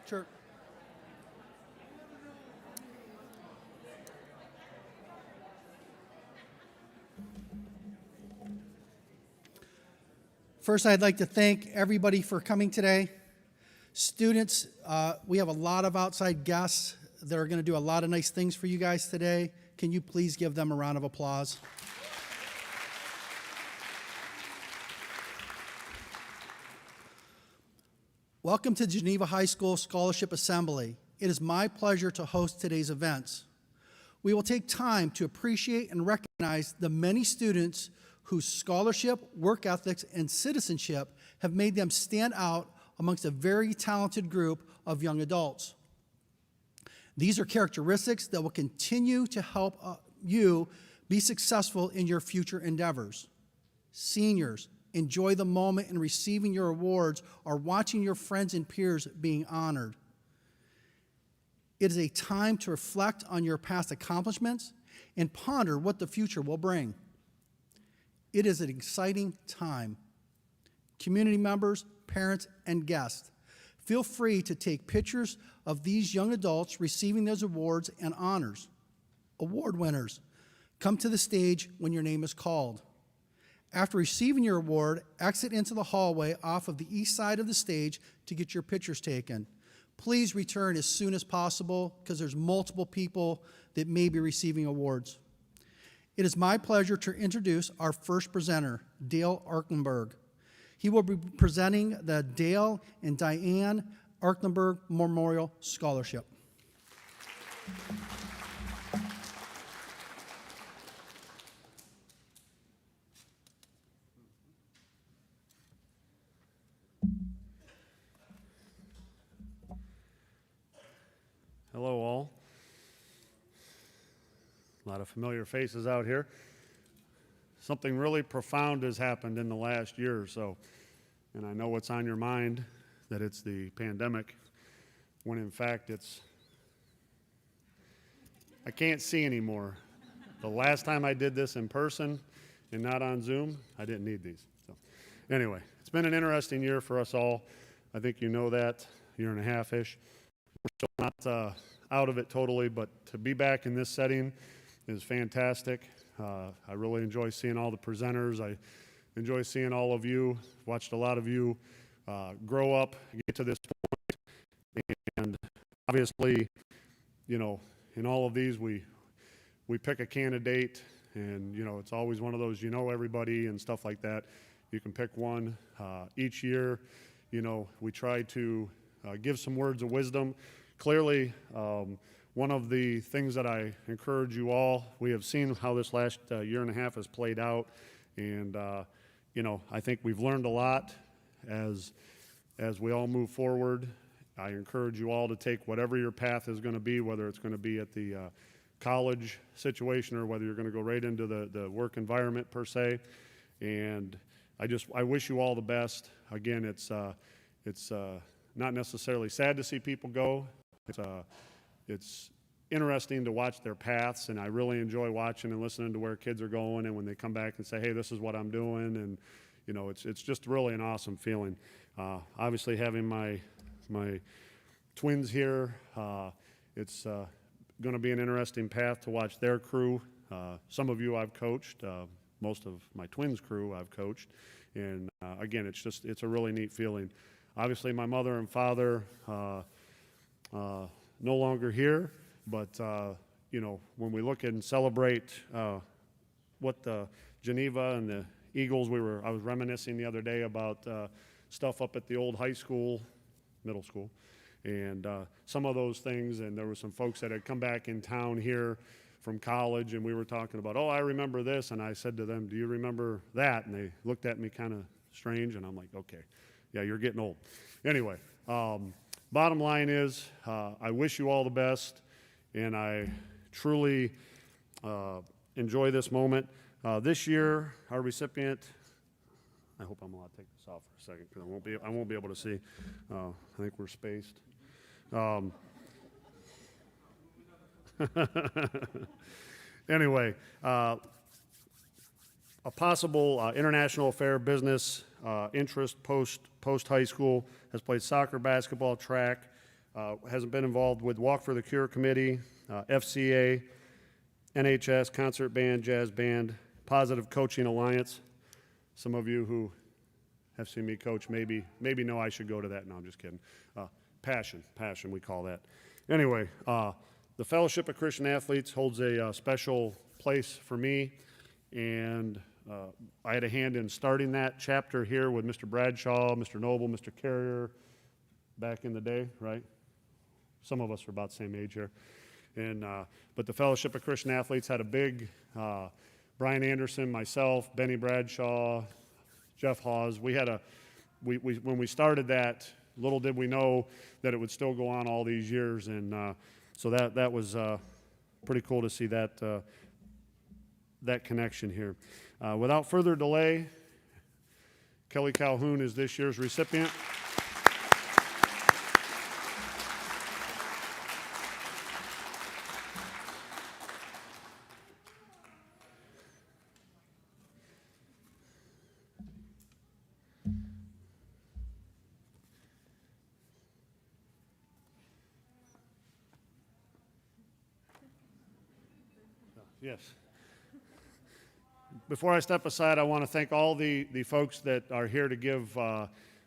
Sure. First, I'd like to thank everybody for coming today. Students, we have a lot of outside guests that are going to do a lot of nice things for you guys today. Can you please give them a round of applause? Welcome to Geneva High School Scholarship Assembly. It is my pleasure to host today's events. We will take time to appreciate and recognize the many students whose scholarship, work ethics, and citizenship have made them stand out amongst a very talented group of young adults. These are characteristics that will continue to help you be successful in your future endeavors. Seniors, enjoy the moment in receiving your awards or watching your friends and peers being honored. It is a time to reflect on your past accomplishments and ponder what the future will bring. It is an exciting time. Community members, parents, and guests, feel free to take pictures of these young adults receiving those awards and honors. Award winners, come to the stage when your name is called. After receiving your award, exit into the hallway off of the east side of the stage to get your pictures taken. Please return as soon as possible because there's multiple people that may be receiving awards. It is my pleasure to introduce our first presenter, Dale Arkenberg. He will be presenting the Dale and Diane Arkenberg Memorial Scholarship. Hello all. A lot of familiar faces out here. Something really profound has happened in the last year or so, and I know what's on your mind, that it's the pandemic, when in fact I can't see anymore. The last time I did this in person and not on Zoom, I didn't need these. So anyway, it's been an interesting year for us all. I think you know that, year and a half-ish. We're still not out of it totally, but to be back in this setting is fantastic. I really enjoy seeing all the presenters. I enjoy seeing all of you. Watched a lot of you grow up, get to this point, and obviously, you know, in all of these, we pick a candidate, and you know, it's always one of those, you know, everybody and stuff like that. You can pick one each year. You know, we try to give some words of wisdom. Clearly, one of the things that I encourage you all, we have seen how this last year and a half has played out, and you know, I think we've learned a lot as we all move forward. I encourage you all to take whatever your path is going to be, whether it's going to be at the college situation or whether you're going to go right into the work environment per se. And I wish you all the best. Again, it's not necessarily sad to see people go. It's interesting to watch their paths, and I really enjoy watching and listening to where kids are going, and when they come back and say, hey, this is what I'm doing, and you know, it's just really an awesome feeling. Obviously having my twins here, it's going to be an interesting path to watch their crew. Some of you I've coached, most of my twins' crew I've coached, and again, it's a really neat feeling. Obviously my mother and father no longer here, but you know, when we look and celebrate what the Geneva and the Eagles, I was reminiscing the other day about stuff up at the old high school, middle school, and some of those things, and there were some folks that had come back in town here from college, and we were talking about, oh, I remember this, and I said to them, do you remember that? And they looked at me kind of strange, and I'm like, okay, yeah, you're getting old. Anyway, bottom line is, I wish you all the best, and I truly enjoy this moment. This year, our recipient, I hope I'm allowed to take this off for a second because I won't be able to see. I think we're spaced. Anyway, a possible international affair business interest post high school, has played soccer, basketball, track, Has been involved with Walk for the Cure Committee, FCA, NHS, Concert Band, Jazz Band, Positive Coaching Alliance. Some of you who have seen me coach maybe know I should go to that. No, I'm just kidding. Passion, we call that. Anyway, the Fellowship of Christian Athletes holds a special place for me, and I had a hand in starting that chapter here with Mr. Bradshaw, Mr. Noble, Mr. Carrier, back in the day, right? Some of us are about the same age here. And but the Fellowship of Christian Athletes had a big, Brian Anderson, myself, Benny Bradshaw, Jeff Hawes. We had when we started that, little did we know that it would still go on all these years, and so that was pretty cool to see that that connection here. Without further delay, Kelly Calhoun is this year's recipient. Yes. Before I step aside, I want to thank all the folks that are here to give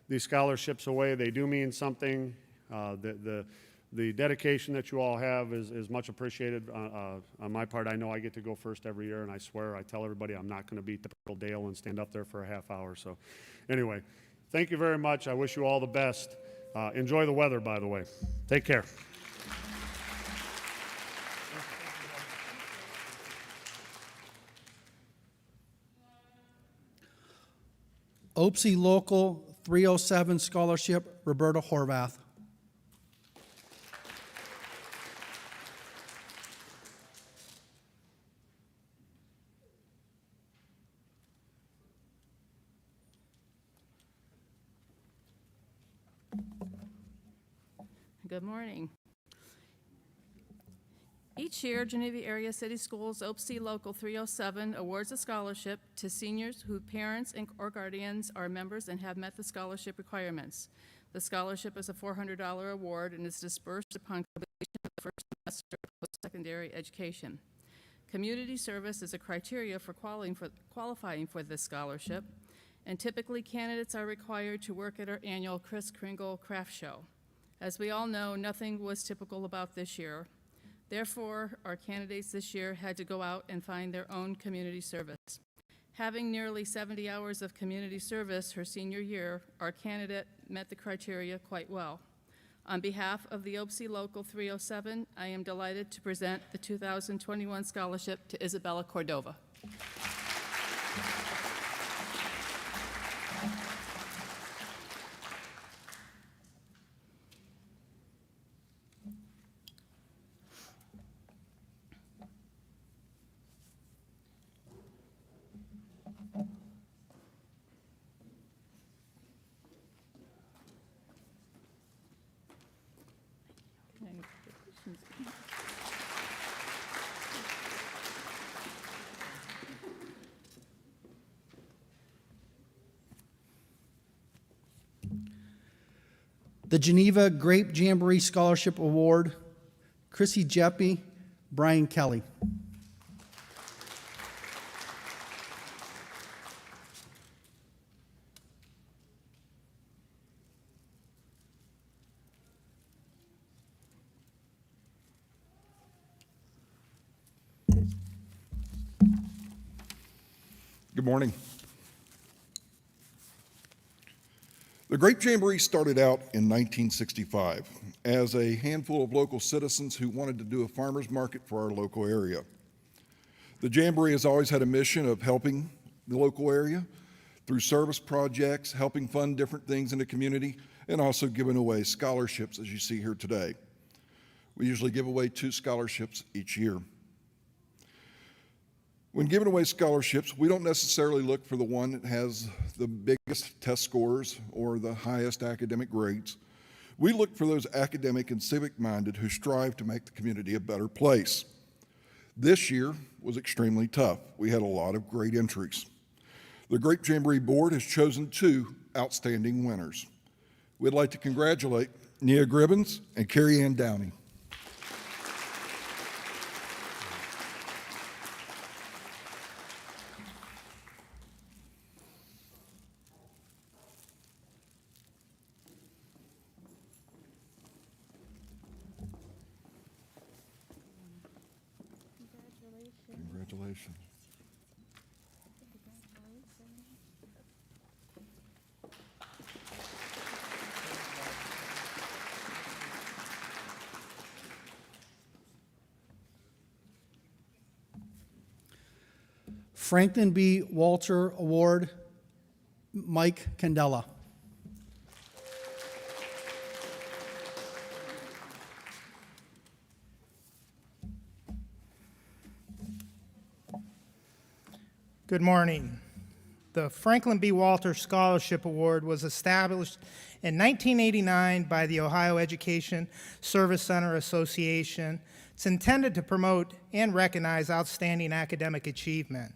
these scholarships away. They do mean something. The dedication that you all have is much appreciated on my part. I know I get to go first every year, and I swear, I tell everybody I'm not going to beat typical Dale and stand up there for a half hour. So anyway, thank you very much. I wish you all the best. Enjoy the weather, by the way. Take care. OPSI Local 307 Scholarship, Roberta Horvath. Good morning. Each year, Geneva Area City Schools OPSI Local 307 awards a scholarship to seniors whose parents or guardians are members and have met the scholarship requirements. The scholarship is a $400 award and is dispersed upon completion of the first semester of post-secondary education. Community service is a criteria for qualifying for this scholarship, and typically candidates are required to work at our annual Kris Kringle Craft Show. As we all know, nothing was typical about this year. Therefore, our candidates this year had to go out and find their own community service. Having nearly 70 hours of community service her senior year, our candidate met the criteria quite well. On behalf of the OPSI Local 307, I am delighted to present the 2021 scholarship to Isabella Cordova. The Geneva Grape Jamboree Scholarship Award, Chrissy Jeppy, Brian Kelly. Good morning. The Grape Jamboree started out in 1965 as a handful of local citizens who wanted to do a farmer's market for our local area. The Jamboree has always had a mission of helping the local area through service projects, helping fund different things in the community, and also giving away scholarships, as you see here today. We usually give away 2 scholarships each year. When giving away scholarships, we don't necessarily look for the one that has the biggest test scores or the highest academic grades. We look for those academic and civic-minded who strive to make the community a better place. This year was extremely tough. We had a lot of great entries. The Grape Jamboree Board has chosen 2 outstanding winners. we'd like to congratulate Nia Gribbins and Carrie Ann Downey. Congratulations. Franklin B. Walter Award, Mike Candela. Good morning. The Franklin B. Walter Scholarship Award was established in 1989 by the Ohio Education Service Center Association. It's intended to promote and recognize outstanding academic achievement.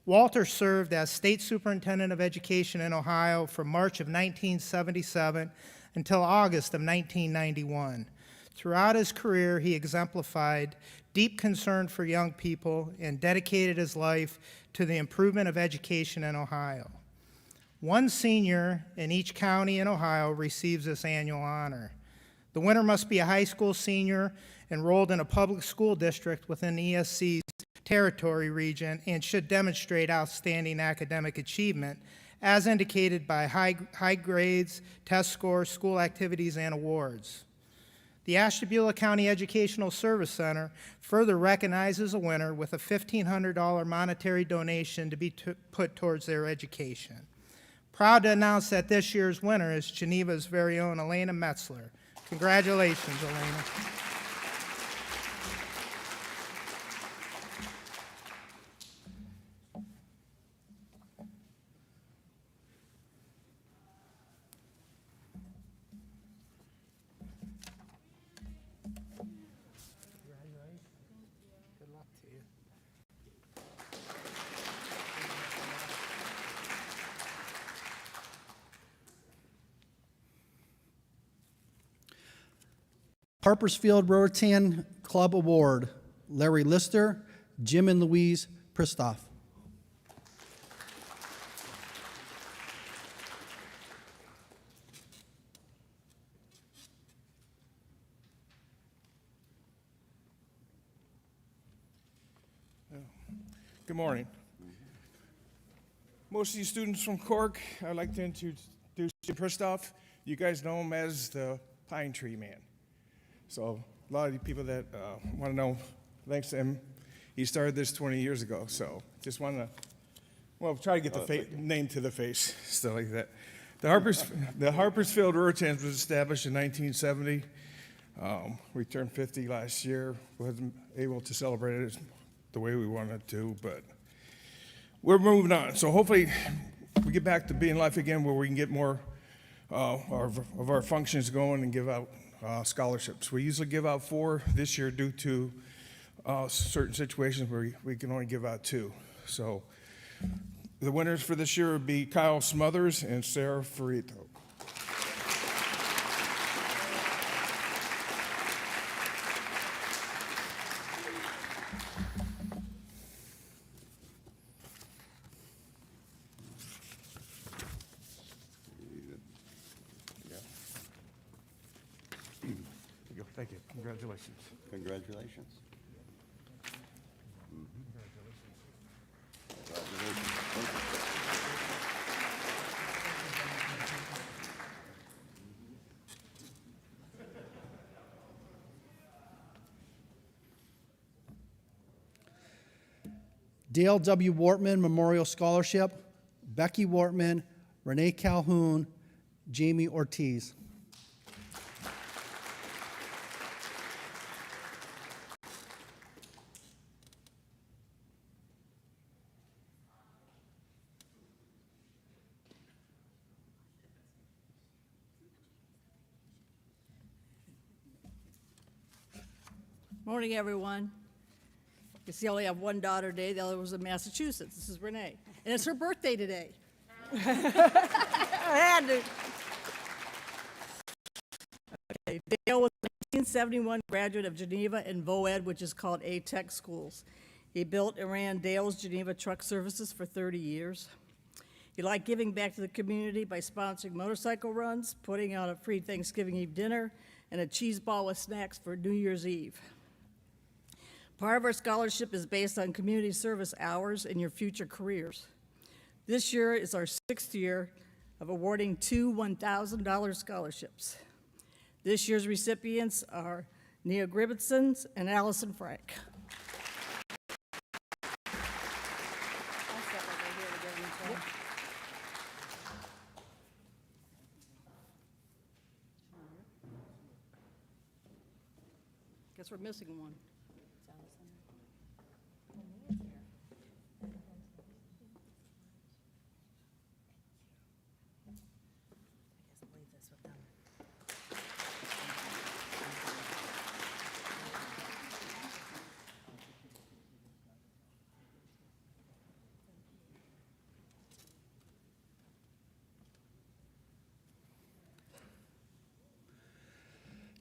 Walter served as State Superintendent of Education in Ohio from March of 1977 until August of 1991. Throughout his career, he exemplified deep concern for young people and dedicated his life to the improvement of education in Ohio. One senior in each county in Ohio receives this annual honor. The winner must be a high school senior enrolled in a public school district within ESC's territory region and should demonstrate outstanding academic achievement as indicated by high grades, test scores, school activities, and awards. The Ashtabula County Educational Service Center further recognizes a winner with a $1,500 monetary donation to be put towards their education. Proud to announce that this year's winner is Geneva's very own Elena Metzler. Congratulations, Elena. Harpersfield Rotarian Club Award, Larry Lister, Jim and Louise Pristoff. Good morning. Most of you students from Cork, I'd like to introduce Jim Pristoff. You guys know him as the Pine Tree Man. So a lot of you people that want to know, thanks to him, he started this 20 years ago. So just want to, well, try to get the name to the face, stuff like that. The Harpersfield Rotarians was established in 1970. We turned 50 last year. Wasn't able to celebrate it the way we wanted to, but we're moving on. So hopefully we get back to being life again where we can get more of our functions going and give out scholarships. We usually give out 4 this year due to certain situations where we can only give out 2. So the winners for this year would be Kyle Smothers and Sarah Ferrito. Thank you. Congratulations. Congratulations. Dale W. Wartman Memorial Scholarship, Becky Wartman, Renee Calhoun, Jamie Ortiz. Morning, everyone. You see, I only have one daughter today. The other was in Massachusetts. This is Renee. And it's her birthday today. I had to. Dale was a 1971 graduate of Geneva and VOED, which is called A-Tech schools. He built and ran Dale's Geneva Truck Services for 30 years. He liked giving back to the community by sponsoring motorcycle runs, putting out a free Thanksgiving Eve dinner, and a cheese ball with snacks for New Year's Eve. Part of our scholarship is based on community service hours in your future careers. This year is our 6th year of awarding 2 $1,000 scholarships. This year's recipients are Nia Gribbetson and Allison Frank. Guess we're missing one.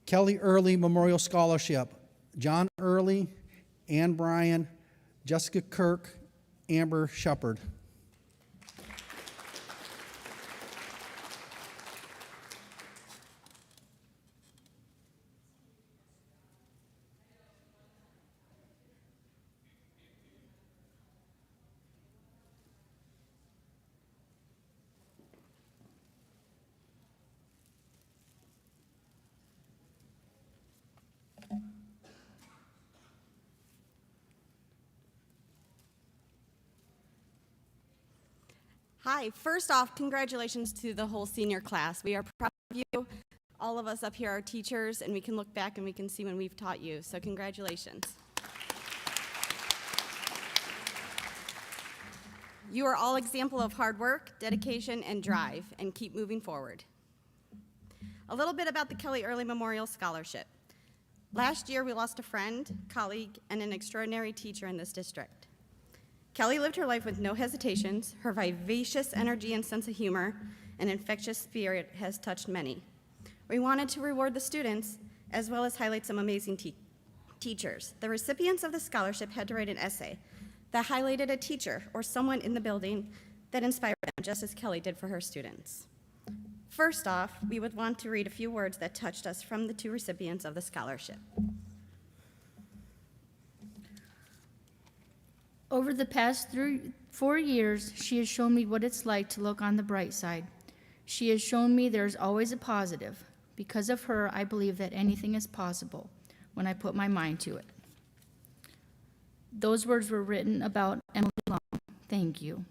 Kelly Early Memorial Scholarship, John Early, Ann Bryan, Jessica Kirk, Amber Shepard. Hi, first off, congratulations to the whole senior class. We are proud of you. All of us up here are teachers, and we can look back and we can see when we've taught you, so congratulations. You are all example of hard work, dedication, and drive, and keep moving forward. A little bit about the Kelly Early Memorial Scholarship. Last year, we lost a friend, colleague, and an extraordinary teacher in this district. Kelly lived her life with no hesitations. Her vivacious energy and sense of humor and infectious spirit has touched many. We wanted to reward the students as well as highlight some amazing teachers. The recipients of the scholarship had to write an essay that highlighted a teacher or someone in the building that inspired them, just as Kelly did for her students. First off, we would want to read a few words that touched us from the 2 recipients of the scholarship. Over the past 4 years, she has shown me what it's like to look on the bright side. She has shown me there's always a positive. Because of her, I believe that anything is possible when I put my mind to it. Those words were written about Emily Long. Thank you.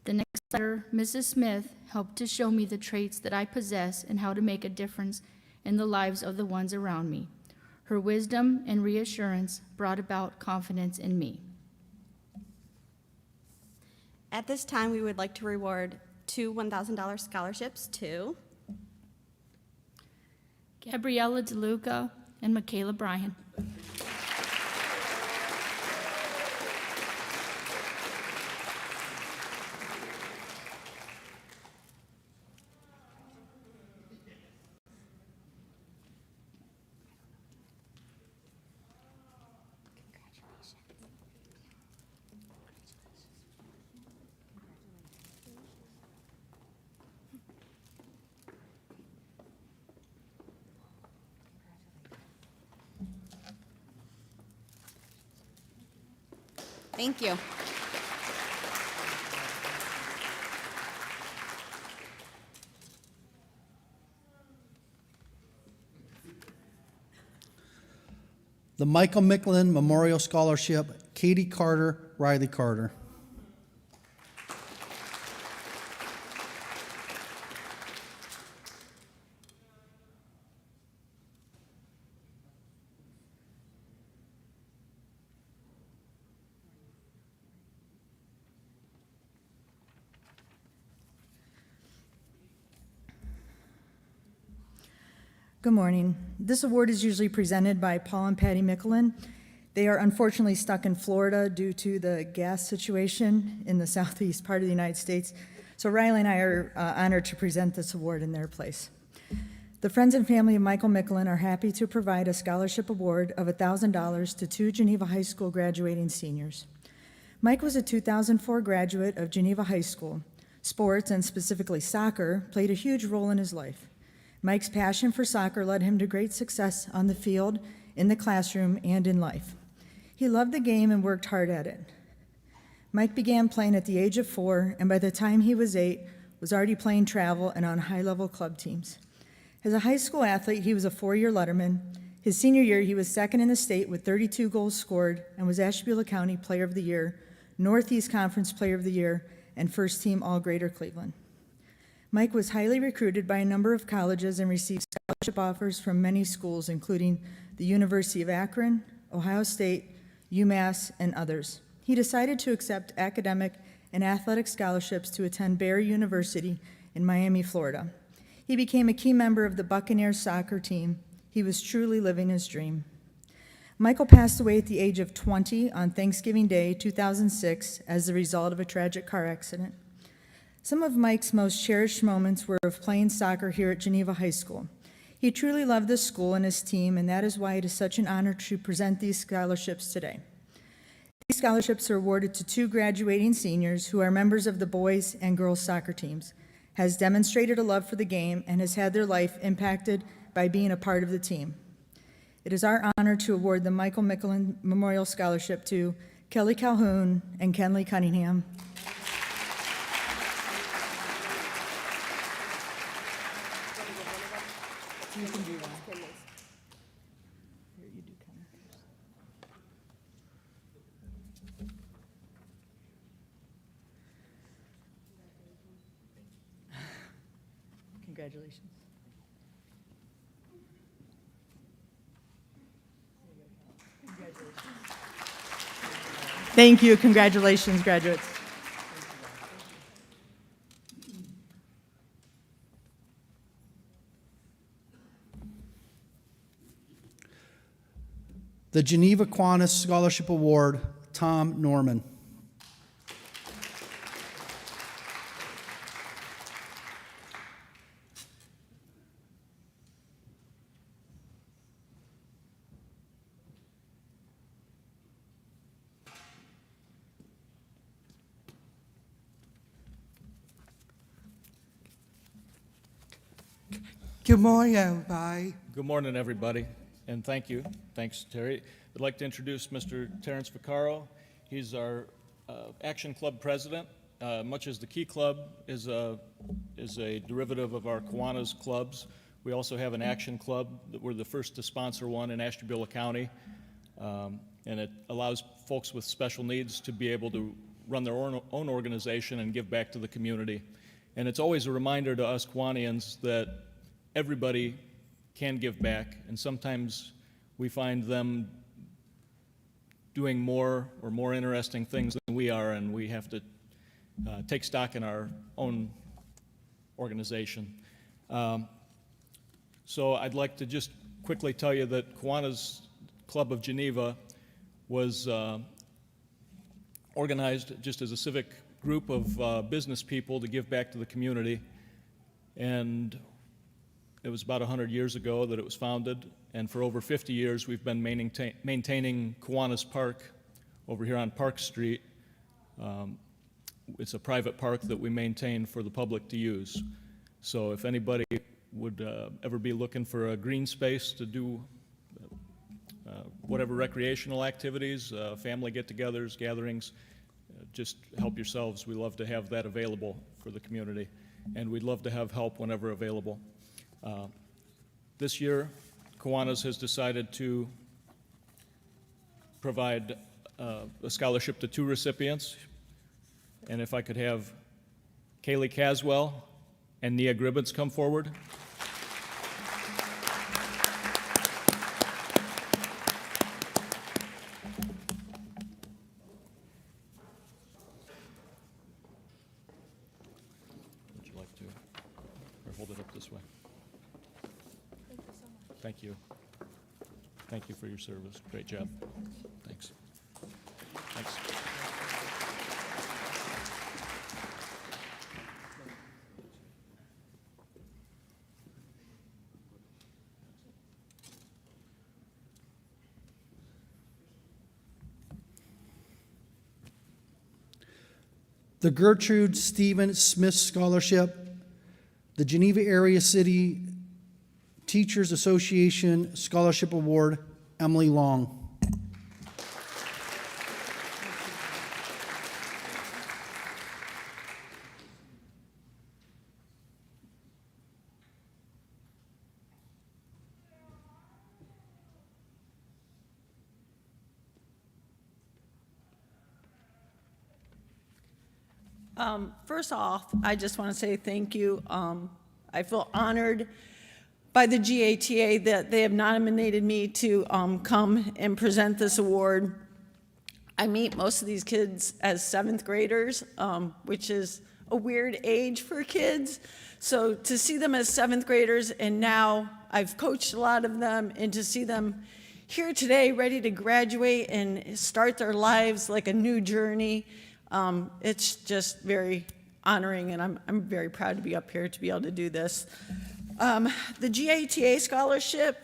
The next letter, Mrs. Smith, helped to show me the traits that I possess and how to make a difference in the lives of the ones around me. Her wisdom and reassurance brought about confidence in me. At this time, we would like to reward 2 $1,000 scholarships to Gabriella DeLuca and Michaela Bryan. Thank you. The Michael Micklin Memorial Scholarship, Katie Carter, Riley Carter. Good morning. This award is usually presented by Paul and Patty Micklin. They are unfortunately stuck in Florida due to the gas situation in the southeast part of the United States. So Riley and I are honored to present this award in their place. The friends and family of Michael Micklin are happy to provide a scholarship award of $1,000 to 2 Geneva High School graduating seniors. Mike was a 2004 graduate of Geneva High School. Sports, and specifically soccer, played a huge role in his life. Mike's passion for soccer led him to great success on the field, in the classroom, and in life. He loved the game and worked hard at it. Mike began playing at the age of 4, and by the time he was 8, was already playing travel and on high-level club teams. As a high school athlete, he was a 4-year Letterman. His senior year, he was second in the state with 32 goals scored and was Ashtabula County Player of the Year, Northeast Conference Player of the Year, and First Team All-Greater Cleveland. Mike was highly recruited by a number of colleges and received scholarship offers from many schools, including the University of Akron, Ohio State, UMass, and others. He decided to accept academic and athletic scholarships to attend Barry University in Miami, Florida. He became a key member of the Buccaneers soccer team. He was truly living his dream. Michael passed away at the age of 20 on Thanksgiving Day, 2006, as the result of a tragic car accident. Some of Mike's most cherished moments were of playing soccer here at Geneva High School. He truly loved the school and his team, and that is why it is such an honor to present these scholarships today. These scholarships are awarded to 2 graduating seniors who are members of the boys and girls soccer teams, has demonstrated a love for the game, and has had their life impacted by being a part of the team. It is our honor to award the Michael Micklin Memorial Scholarship to Kelly Calhoun and Kenley Cunningham. You can do one. Here, you do Kenley first. Congratulations. Thank you. Congratulations, graduates. The Geneva Kiwanis Scholarship Award, Tom Norman. Good morning, everybody. Good morning, everybody, and thank you. Thanks, Terry. I'd like to introduce Mr. Terrence Vaccaro. He's our Action Club president. Much as the Key Club is a derivative of our Kiwanis clubs, we also have an Action Club that we're the first to sponsor one in Ashtabula County, and it allows folks with special needs to be able to run their own organization and give back to the community. And it's always a reminder to us Kiwanians that everybody can give back, and sometimes we find them doing more or more interesting things than we are, and we have to take stock in our own organization. So I'd like to just quickly tell you that Kiwanis Club of Geneva was organized just as a civic group of business people to give back to the community, and it was about 100 years ago that it was founded, and for over 50 years we've been maintaining Kiwanis Park over here on Park Street. It's a private park that we maintain for the public to use. So if anybody would ever be looking for a green space to do whatever recreational activities, family get-togethers, gatherings, just help yourselves. We love to have that available for the community, and we'd love to have help whenever available. This year, Kiwanis has decided to provide a scholarship to 2 recipients, and if I could have Kaylee Caswell and Nia Gribbins come forward. Would you like to, or hold it up this way? Thank you. Thank you for your service. Great job. Thanks. Thanks. the Gertrude Stephen Smith Scholarship, the Geneva Area City Teachers Association Scholarship Award, Emily Long. First off, I just want to say thank you. I feel honored by the GATA that they have nominated me to come and present this award. I meet most of these kids as 7th graders, which is a weird age for kids. So to see them as 7th graders, and now I've coached a lot of them, and to see them here today ready to graduate and start their lives like a new journey, it's just very honoring, and I'm very proud to be up here to be able to do this. The GATA scholarship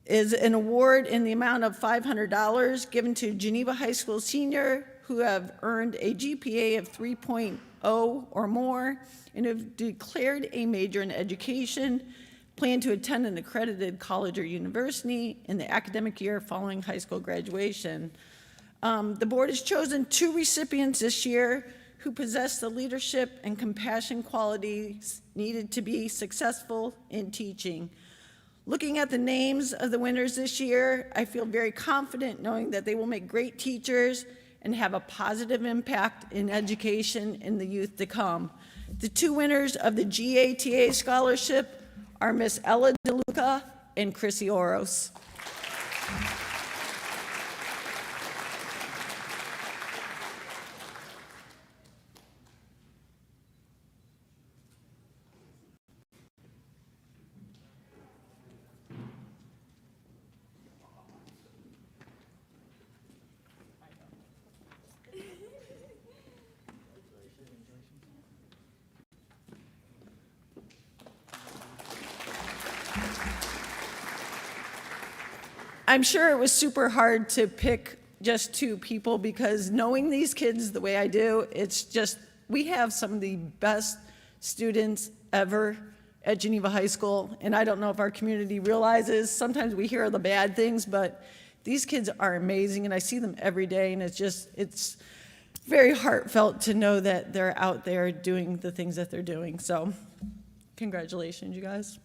is an award in the amount of $500 given to Geneva High School senior who have earned a GPA of 3.0 or more and have declared a major in education, plan to attend an accredited college or university in the academic year following high school graduation. The board has chosen 2 recipients this year who possess the leadership and compassion qualities needed to be successful in teaching. Looking at the names of the winners this year, I feel very confident knowing that they will make great teachers and have a positive impact in education in the youth to come. The 2 winners of the GATA scholarship are Miss Ella DeLuca and Chrissy Oros. I'm sure it was super hard to pick just 2 people because knowing these kids the way I do, it's just, we have some of the best students ever at Geneva High School, and I don't know if our community realizes, sometimes we hear the bad things, but these kids are amazing, and I see them every day, and it's very heartfelt to know that they're out there doing the things that they're doing. So, congratulations, you guys.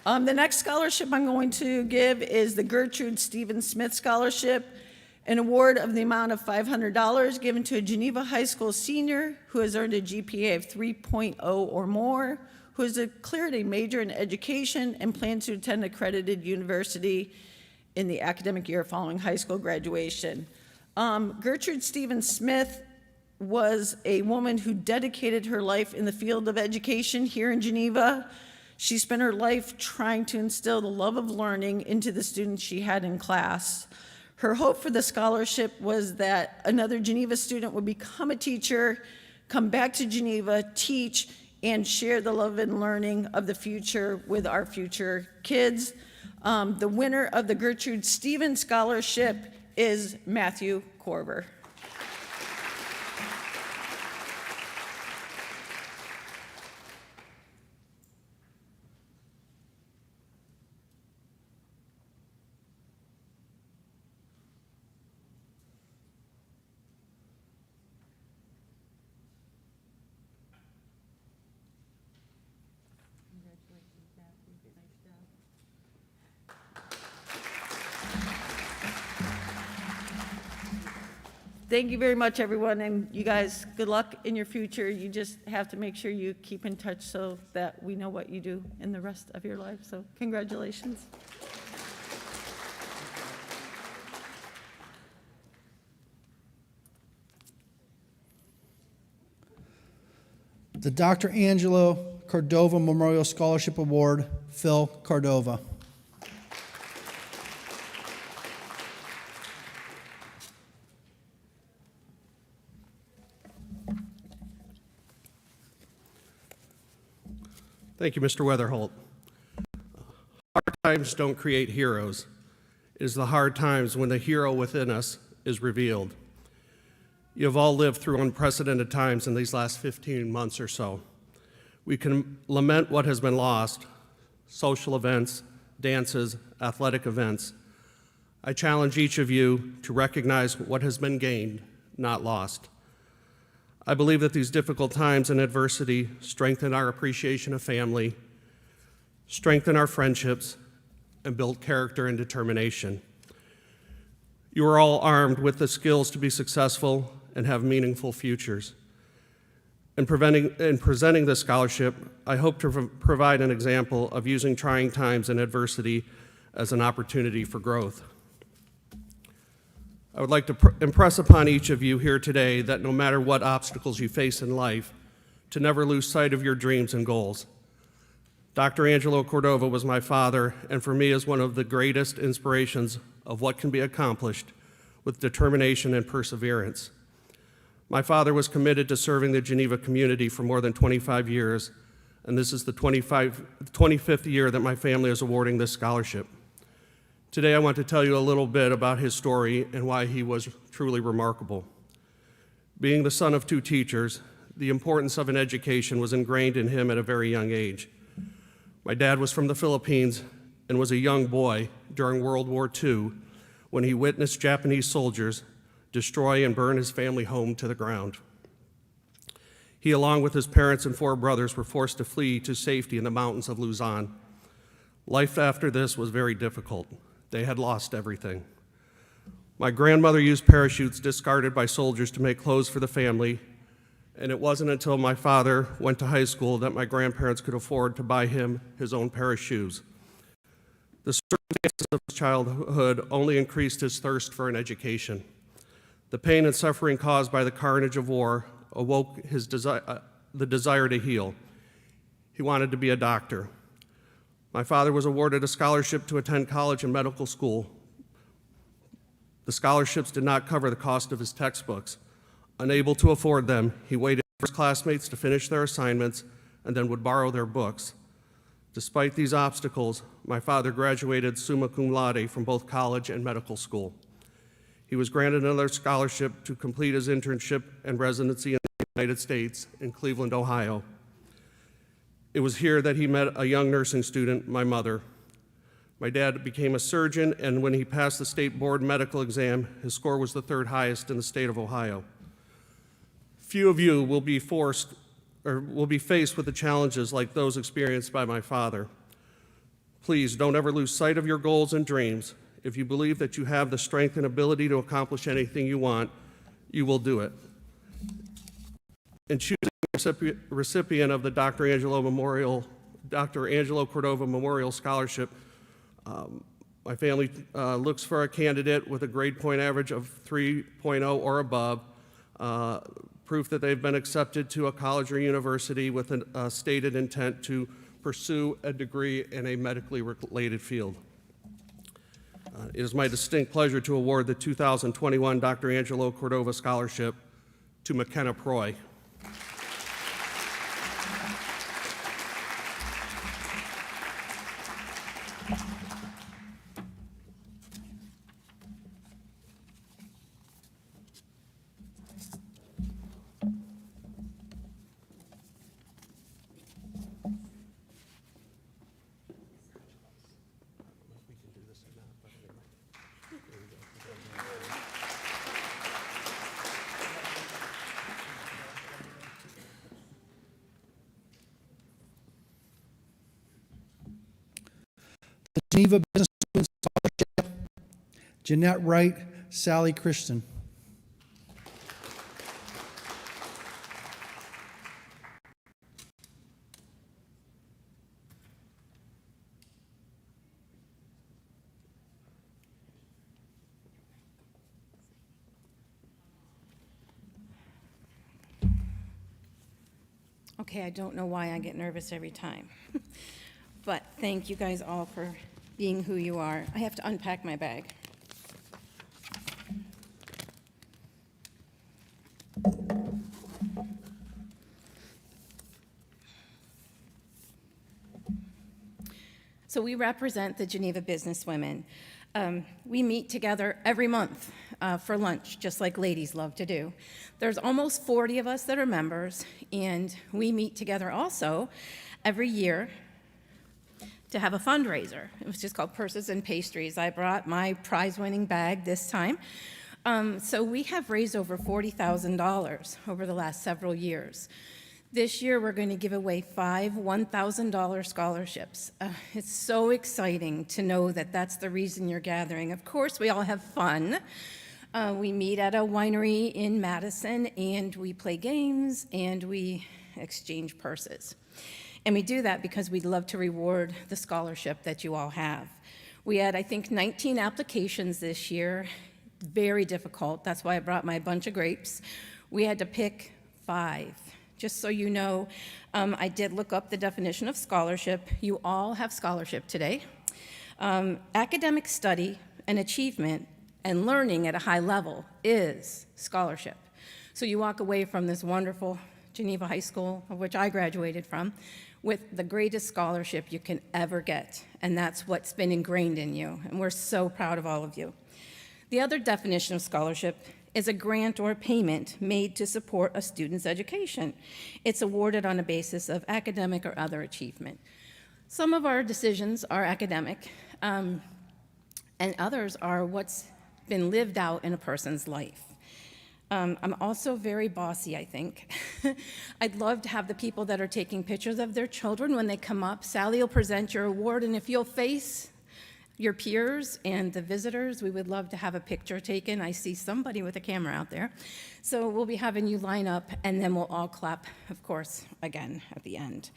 The next scholarship I'm going to give is the Gertrude Stephen Smith Scholarship, an award of the amount of $500 given to a Geneva High School senior who has earned a GPA of 3.0 or more, who has declared a major in education and plans to attend an accredited university in the academic year following high school graduation. Gertrude Stephen Smith was a woman who dedicated her life in the field of education here in Geneva. She spent her life trying to instill the love of learning into the students she had in class. Her hope for the scholarship was that another Geneva student would become a teacher, come back to Geneva, teach, and share the love and learning of the future with our future kids. The winner of the Gertrude Stevens Scholarship is Matthew Corver. Thank you very much, everyone, and you guys, good luck in your future. You just have to make sure you keep in touch so that we know what you do in the rest of your life. So congratulations. The Dr. Angelo Cordova Memorial Scholarship Award, Phil Cordova. Thank you, Mr. Weatherholt. Hard times don't create heroes. It is the hard times when the hero within us is revealed. You have all lived through unprecedented times in these last 15 months or so. We can lament what has been lost, social events, dances, athletic events. I challenge each of you to recognize what has been gained, not lost. I believe that these difficult times and adversity strengthen our appreciation of family, strengthen our friendships, and build character and determination. You are all armed with the skills to be successful and have meaningful futures. In presenting this scholarship, I hope to provide an example of using trying times and adversity as an opportunity for growth. I would like to impress upon each of you here today that no matter what obstacles you face in life, to never lose sight of your dreams and goals. Dr. Angelo Cordova was my father, and for me is one of the greatest inspirations of what can be accomplished with determination and perseverance. My father was committed to serving the Geneva community for more than 25 years, and this is the 25th year that my family is awarding this scholarship. Today, I want to tell you a little bit about his story and why he was truly remarkable. Being the son of two teachers, the importance of an education was ingrained in him at a very young age. My dad was from the Philippines and was a young boy during World War II when he witnessed Japanese soldiers destroy and burn his family home to the ground. He, along with his parents and 4 brothers, were forced to flee to safety in the mountains of Luzon. Life after this was very difficult. They had lost everything. My grandmother used parachutes discarded by soldiers to make clothes for the family, and it wasn't until my father went to high school that my grandparents could afford to buy him his own pair of shoes. The circumstances of his childhood only increased his thirst for an education. The pain and suffering caused by the carnage of war awoke the desire to heal. He wanted to be a doctor. My father was awarded a scholarship to attend college and medical school. The scholarships did not cover the cost of his textbooks. Unable to afford them, he waited for his classmates to finish their assignments and then would borrow their books. Despite these obstacles, my father graduated summa cum laude from both college and medical school. He was granted another scholarship to complete his internship and residency in the United States in Cleveland, Ohio. It was here that he met a young nursing student, my mother. My dad became a surgeon, and when he passed the state board medical exam, his score was the 3rd highest in the state of Ohio. Few of you will be faced with the challenges like those experienced by my father. Please don't ever lose sight of your goals and dreams. If you believe that you have the strength and ability to accomplish anything you want, you will do it. In choosing the recipient of the Dr. Angelo Cordova Memorial Scholarship, my family looks for a candidate with a grade point average of 3.0 or above, proof that they've been accepted to a college or university with a stated intent to pursue a degree in a medically related field. It is my distinct pleasure to award the 2021 Dr. Angelo Cordova Scholarship to McKenna Proy. The Geneva Business Scholarship, Jeanette Wright, Sally Christian. Okay, I don't know why I get nervous every time. But thank you guys all for being who you are. I have to unpack my bag. So we represent the Geneva businesswomen. We meet together every month for lunch, just like ladies love to do. There's almost 40 of us that are members, and we meet together also every year to have a fundraiser. It was just called Purses and Pastries. I brought my prize-winning bag this time. So we have raised over $40,000 over the last several years. This year, we're going to give away 5 $1,000 scholarships. It's so exciting to know that that's the reason you're gathering. Of course, we all have fun. We meet at a winery in Madison, and we play games, and we exchange purses. And we do that because we'd love to reward the scholarship that you all have. We had, I think, 19 applications this year. Very difficult. That's why I brought my bunch of grapes. We had to pick 5. Just so you know, I did look up the definition of scholarship. You all have scholarship today. Academic study and achievement and learning at a high level is scholarship. So you walk away from this wonderful Geneva High School, of which I graduated from, with the greatest scholarship you can ever get. And that's what's been ingrained in you. And we're so proud of all of you. The other definition of scholarship is a grant or payment made to support a student's education. It's awarded on a basis of academic or other achievement. Some of our decisions are academic, and others are what's been lived out in a person's life. I'm also very bossy, I think. I'd love to have the people that are taking pictures of their children when they come up. Sally will present your award, and if you'll face your peers and the visitors, we would love to have a picture taken. I see somebody with a camera out there. So we'll be having you line up, and then we'll all clap, of course, again at the end.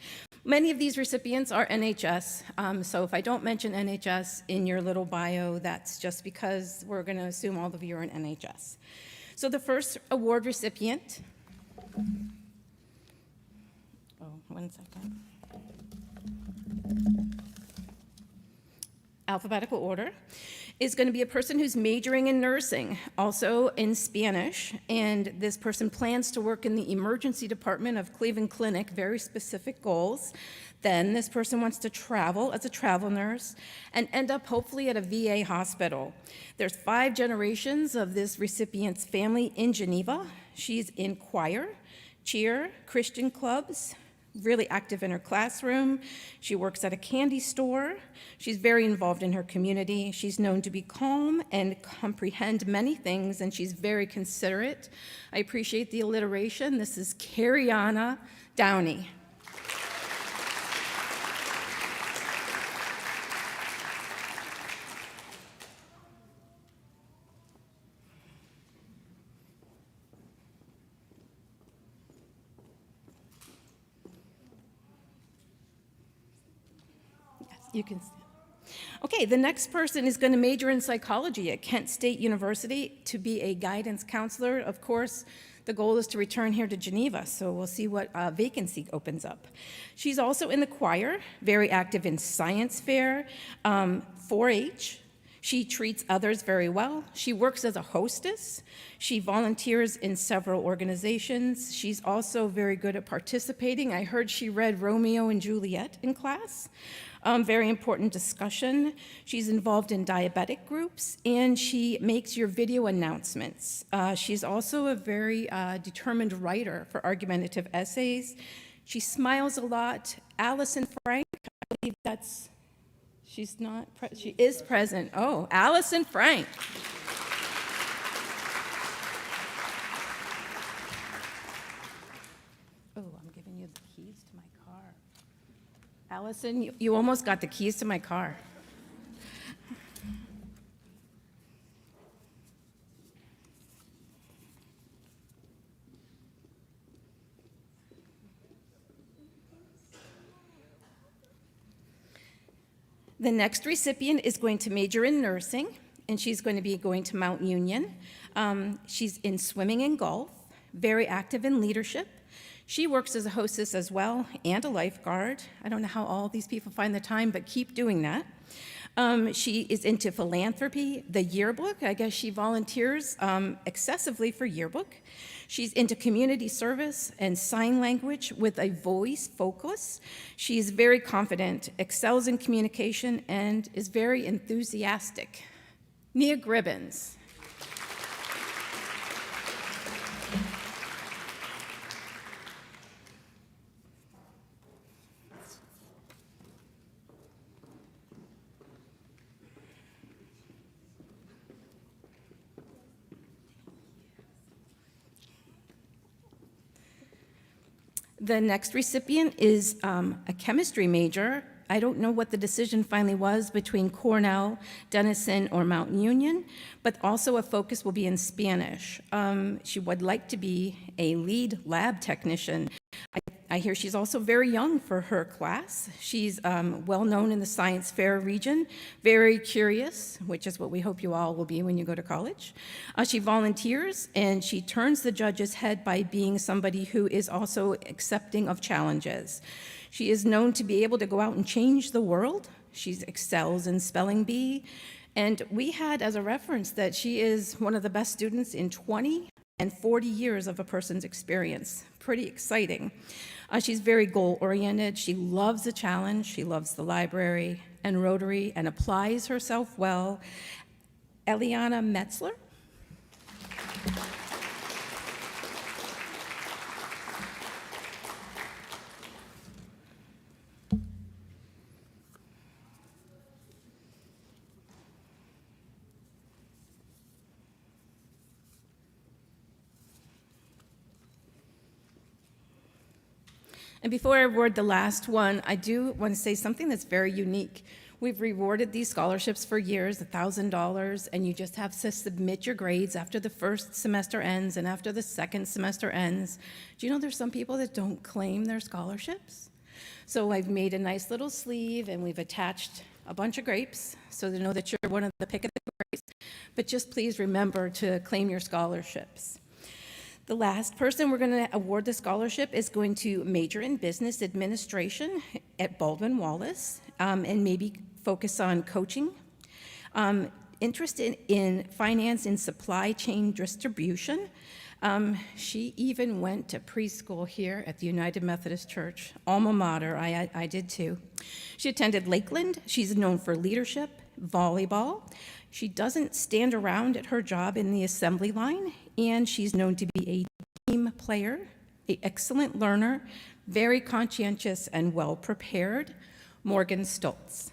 Many of these recipients are NHS, so if I don't mention NHS in your little bio, that's just because we're going to assume all of you are in NHS. So the first award recipient, one second. Alphabetical order, is going to be a person who's majoring in nursing, also in Spanish, and this person plans to work in the emergency department of Cleveland Clinic, very specific goals. Then this person wants to travel as a travel nurse and end up hopefully at a VA hospital. There's 5 generations of this recipient's family in Geneva. She's in choir, cheer, Christian clubs, really active in her classroom. She works at a candy store. She's very involved in her community. She's known to be calm and comprehend many things, and she's very considerate. I appreciate the alliteration. This is Cariana Downey. You can stand. Okay, the next person is going to major in psychology at Kent State University to be a guidance counselor. Of course, the goal is to return here to Geneva, so we'll see what vacancy opens up. She's also in the choir, very active in science fair, 4-H. She treats others very well. She works as a hostess. She volunteers in several organizations. She's also very good at participating. I heard she read Romeo and Juliet in class. Very important discussion. She's involved in diabetic groups, and she makes your video announcements. She's also a very determined writer for argumentative essays. She smiles a lot. Allison Frank, I believe that's, she's not, she is present. Oh, Allison Frank. Oh, I'm giving you the keys to my car. Allison, you almost got the keys to my car. The next recipient is going to major in nursing, and she's going to be going to Mount Union. She's in swimming and golf, very active in leadership. She works as a hostess as well and a lifeguard. I don't know how all these people find the time, but keep doing that. She is into philanthropy, the yearbook. I guess she volunteers excessively for yearbook. She's into community service and sign language with a voice focus. She's very confident, excels in communication, and is very enthusiastic. Mia Gribbins. The next recipient is a chemistry major. I don't know what the decision finally was between Cornell, Denison, or Mount Union, but also a focus will be in Spanish. She would like to be a lead lab technician. I hear she's also very young for her class. She's well known in the science fair region, very curious, which is what we hope you all will be when you go to college. She volunteers and she turns the judge's head by being somebody who is also accepting of challenges. She is known to be able to go out and change the world. She excels in spelling bee. And we had as a reference that she is one of the best students in 20 and 40 years of a person's experience. Pretty exciting. She's very goal-oriented. She loves a challenge. She loves the library and Rotary and applies herself well. Eliana Metzler. And before I award the last one, I do want to say something that's very unique. We've rewarded these scholarships for years, $1,000, and you just have to submit your grades after the first semester ends and after the second semester ends. Do you know there's some people that don't claim their scholarships? So I've made a nice little sleeve, and we've attached a bunch of grapes so they know that you're one of the pick of the grapes. But just please remember to claim your scholarships. The last person we're going to award the scholarship is going to major in business administration at Baldwin-Wallace and maybe focus on coaching. Interested in finance and supply chain distribution. She even went to preschool here at the United Methodist Church, alma mater. I did too. She attended Lakeland. She's known for leadership, volleyball. She doesn't stand around at her job in the assembly line, and she's known to be a team player, an excellent learner, very conscientious and well prepared. Morgan Stoltz.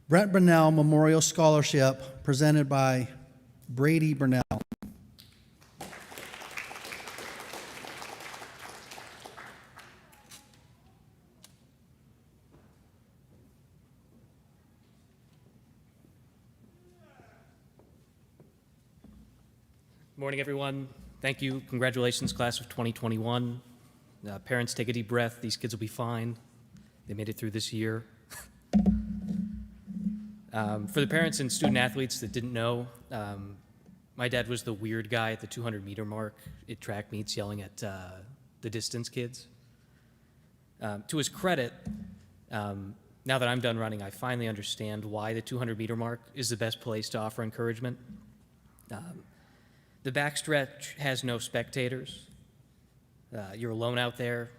Brent Bernal Memorial Scholarship presented by Brady Bernal. Morning, everyone. Thank you. Congratulations, class of 2021. Parents, take a deep breath. These kids will be fine. They made it through this year. For the parents and student athletes that didn't know, my dad was the weird guy at the 200-meter mark at track meets yelling at the distance kids. To his credit, now that I'm done running, I finally understand why the 200-meter mark is the best place to offer encouragement. The backstretch has no spectators. You're alone out there,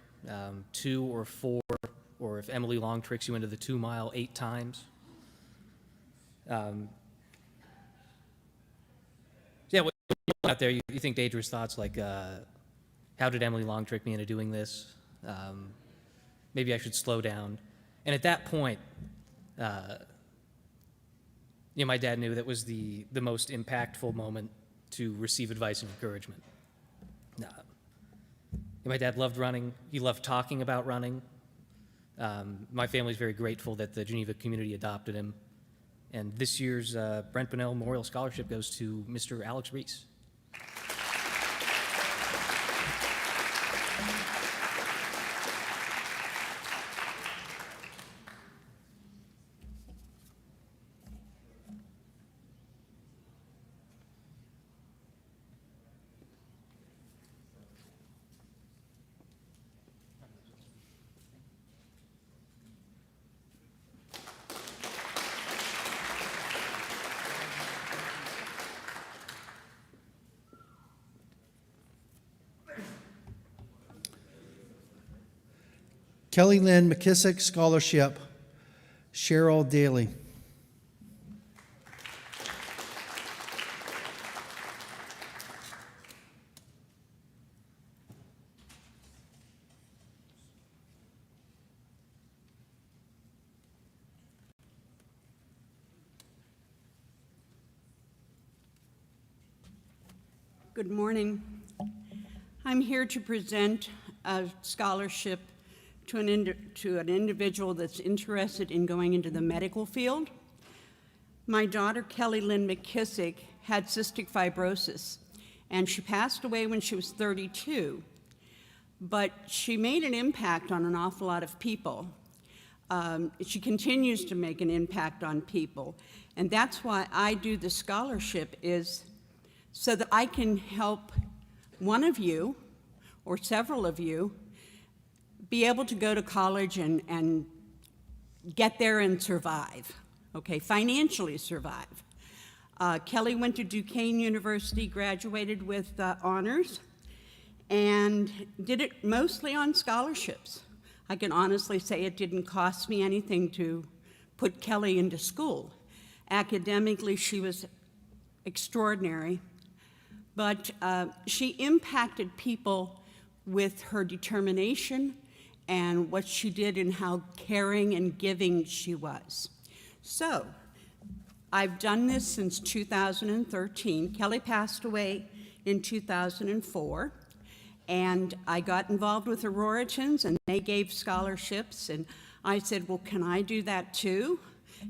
2 or 4, or if Emily Long tricks you into the 2 mile 8 times. Yeah, when you're out there, you think dangerous thoughts like, how did Emily Long trick me into doing this? Maybe I should slow down. And at that point, my dad knew that was the most impactful moment to receive advice and encouragement. My dad loved running. He loved talking about running. My family's very grateful that the Geneva community adopted him. And this year's Brent Bernal Memorial Scholarship goes to Mr. Alex Reese. Kelly Lynn Mckissick Scholarship, Cheryl Daly. Good morning. I'm here to present a scholarship to an individual that's interested in going into the medical field. My daughter, Kelly Lynn Mckissick, had cystic fibrosis, and she passed away when she was 32. But she made an impact on an awful lot of people. She continues to make an impact on people, and that's why I do the scholarship, is so that I can help one of you, or several of you, be able to go to college and get there and survive, okay, financially survive. Kelly went to Duquesne University, graduated with honors, and did it mostly on scholarships. I can honestly say it didn't cost me anything to put Kelly into school. Academically, she was extraordinary, but she impacted people with her determination and what she did and how caring and giving she was. So, I've done this since 2013. Kelly passed away in 2004, and I got involved with the Roritans, and they gave scholarships, and I said, well, can I do that too?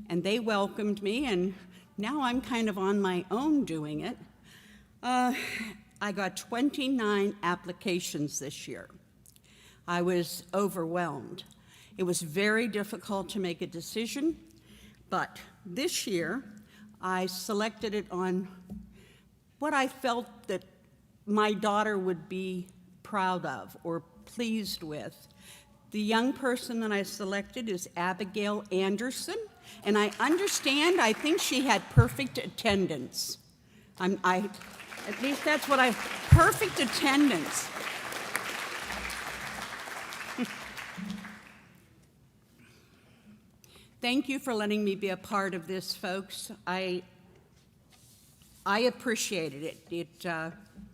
And they welcomed me, and now I'm kind of on my own doing it. I got 29 applications this year. I was overwhelmed. It was very difficult to make a decision, but this year I selected it on what I felt that my daughter would be proud of or pleased with. The young person that I selected is Abigail Anderson, and I understand, I think she had perfect attendance. At least that's what perfect attendance. Thank you for letting me be a part of this, folks. I appreciated it. It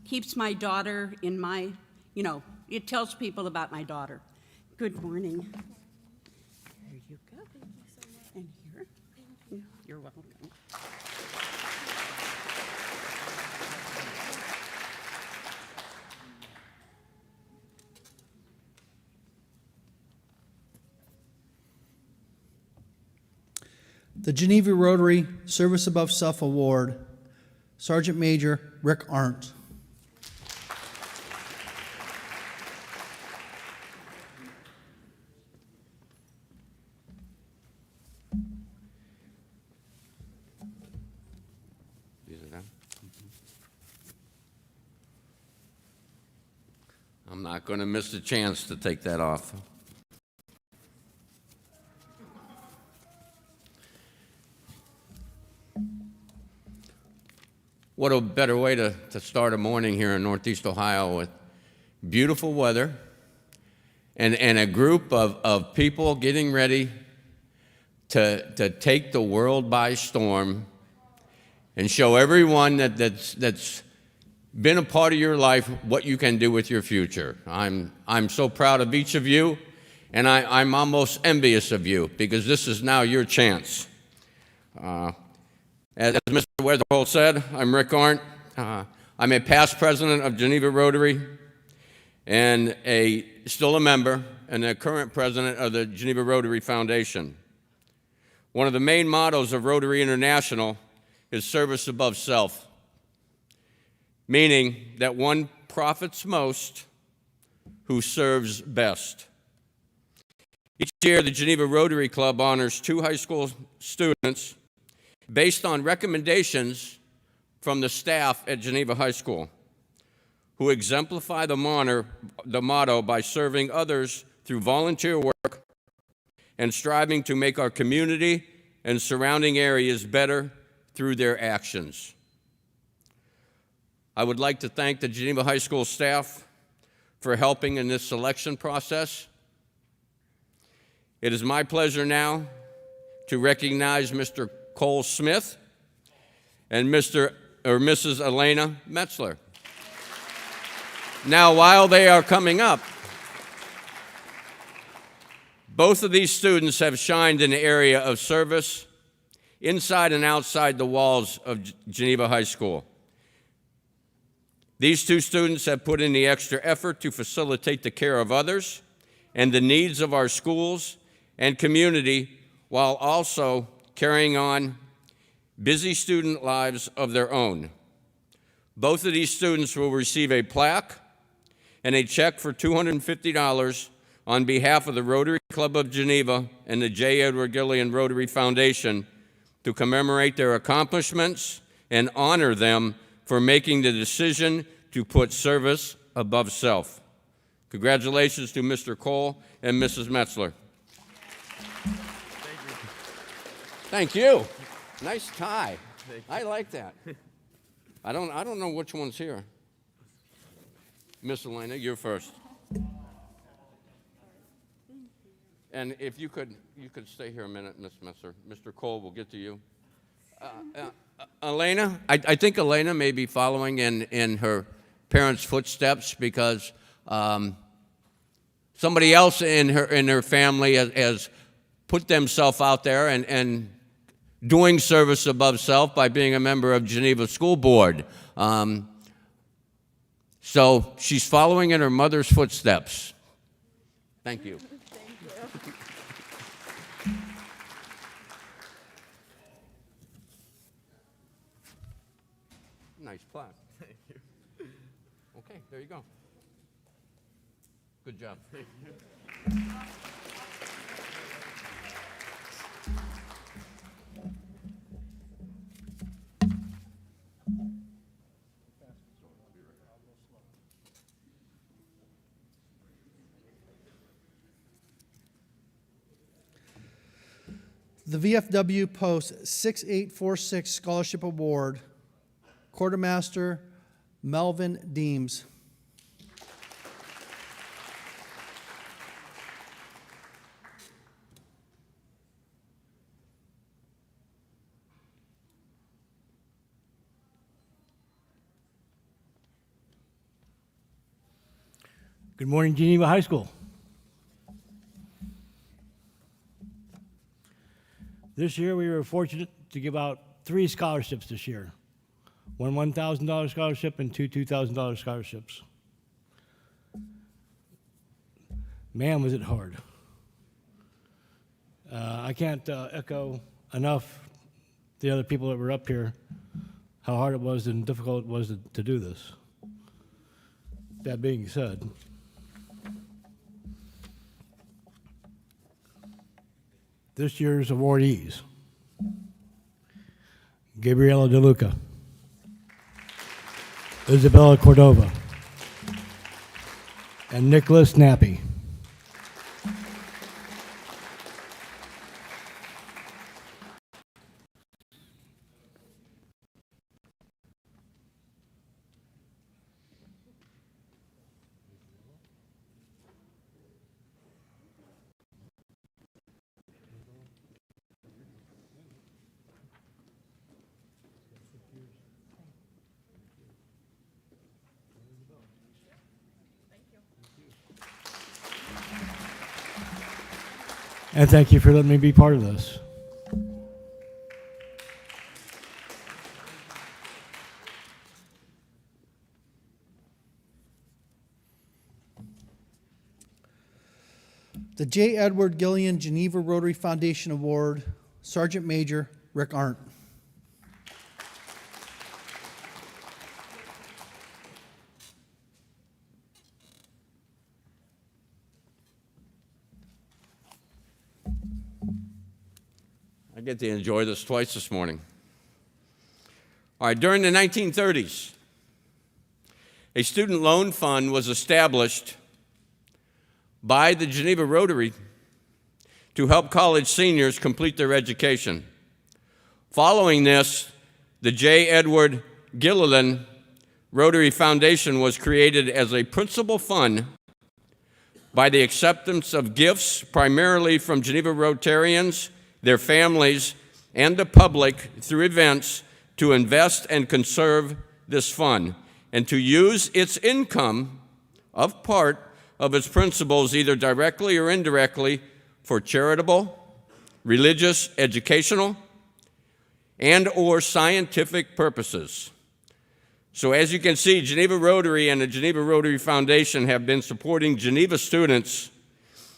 keeps my daughter in my, it tells people about my daughter. Good morning. There you go. Thank you so much. And here. Thank you. You're welcome. The Geneva Rotary Service Above Self Award, Sergeant Major Rick Arndt. These are them. I'm not going to miss the chance to take that off. What a better way to start a morning here in Northeast Ohio with beautiful weather and a group of people getting ready to take the world by storm and show everyone that's been a part of your life what you can do with your future. I'm so proud of each of you, and I'm almost envious of you because this is now your chance. As Mr. Weatherholt said, I'm Rick Arndt. I'm a past president of Geneva Rotary and still a member and a current president of the Geneva Rotary Foundation. One of the main mottos of Rotary International is service above self, meaning that one profits most who serves best. Each year, the Geneva Rotary Club honors 2 high school students based on recommendations from the staff at Geneva High School, who exemplify the motto by serving others through volunteer work and striving to make our community and surrounding areas better through their actions. I would like to thank the Geneva High School staff for helping in this selection process. It is my pleasure now to recognize Mr. Cole Smith and Mrs. Elena Metzler. Now, while they are coming up, both of these students have shined in the area of service inside and outside the walls of Geneva High School. These 2 students have put in the extra effort to facilitate the care of others and the needs of our schools and community while also carrying on busy student lives of their own. Both of these students will receive a plaque and a check for $250 on behalf of the Rotary Club of Geneva and the J. Edward Gillian Rotary Foundation to commemorate their accomplishments and honor them for making the decision to put service above self. Congratulations to Mr. Cole and Mrs. Metzler. Thank you. Nice tie. I like that. I don't know which one's here. Miss Elena, you're first. And if you could stay here a minute, Miss Metzler. Mr. Cole, we'll get to you. Elena, I think Elena may be following in her parents' footsteps because somebody else in her family has put themselves out there and doing service above self by being a member of Geneva School Board. So she's following in her mother's footsteps. Thank you. Nice plaque. Thank you. Okay, there you go. Good job. Thank you. The VFW Post 6846 Scholarship Award, Quartermaster Melvin Deems. Good morning, Geneva High School. This year, we were fortunate to give out 3 scholarships this year. One $1,000 scholarship and 2 $2,000 scholarships. Man, was it hard. I can't echo enough the other people that were up here, how hard it was and difficult it was to do this. That being said, this year's awardees: Gabriela DeLuca, Isabella Cordova, and Nicholas Nappy. And thank you for letting me be part of this. The J. Edward Gillian Geneva Rotary Foundation Award, Sergeant Major Rick Arndt. I get to enjoy this twice this morning. All right, during the 1930s, a student loan fund was established by the Geneva Rotary to help college seniors complete their education. Following this, the J. Edward Gillette Rotary Foundation was created as a principal fund by the acceptance of gifts primarily from Geneva Rotarians, their families, and the public through events to invest and conserve this fund and to use its income of part of its principals either directly or indirectly for charitable, religious, educational, and or scientific purposes. So as you can see, Geneva Rotary and the Geneva Rotary Foundation have been supporting Geneva students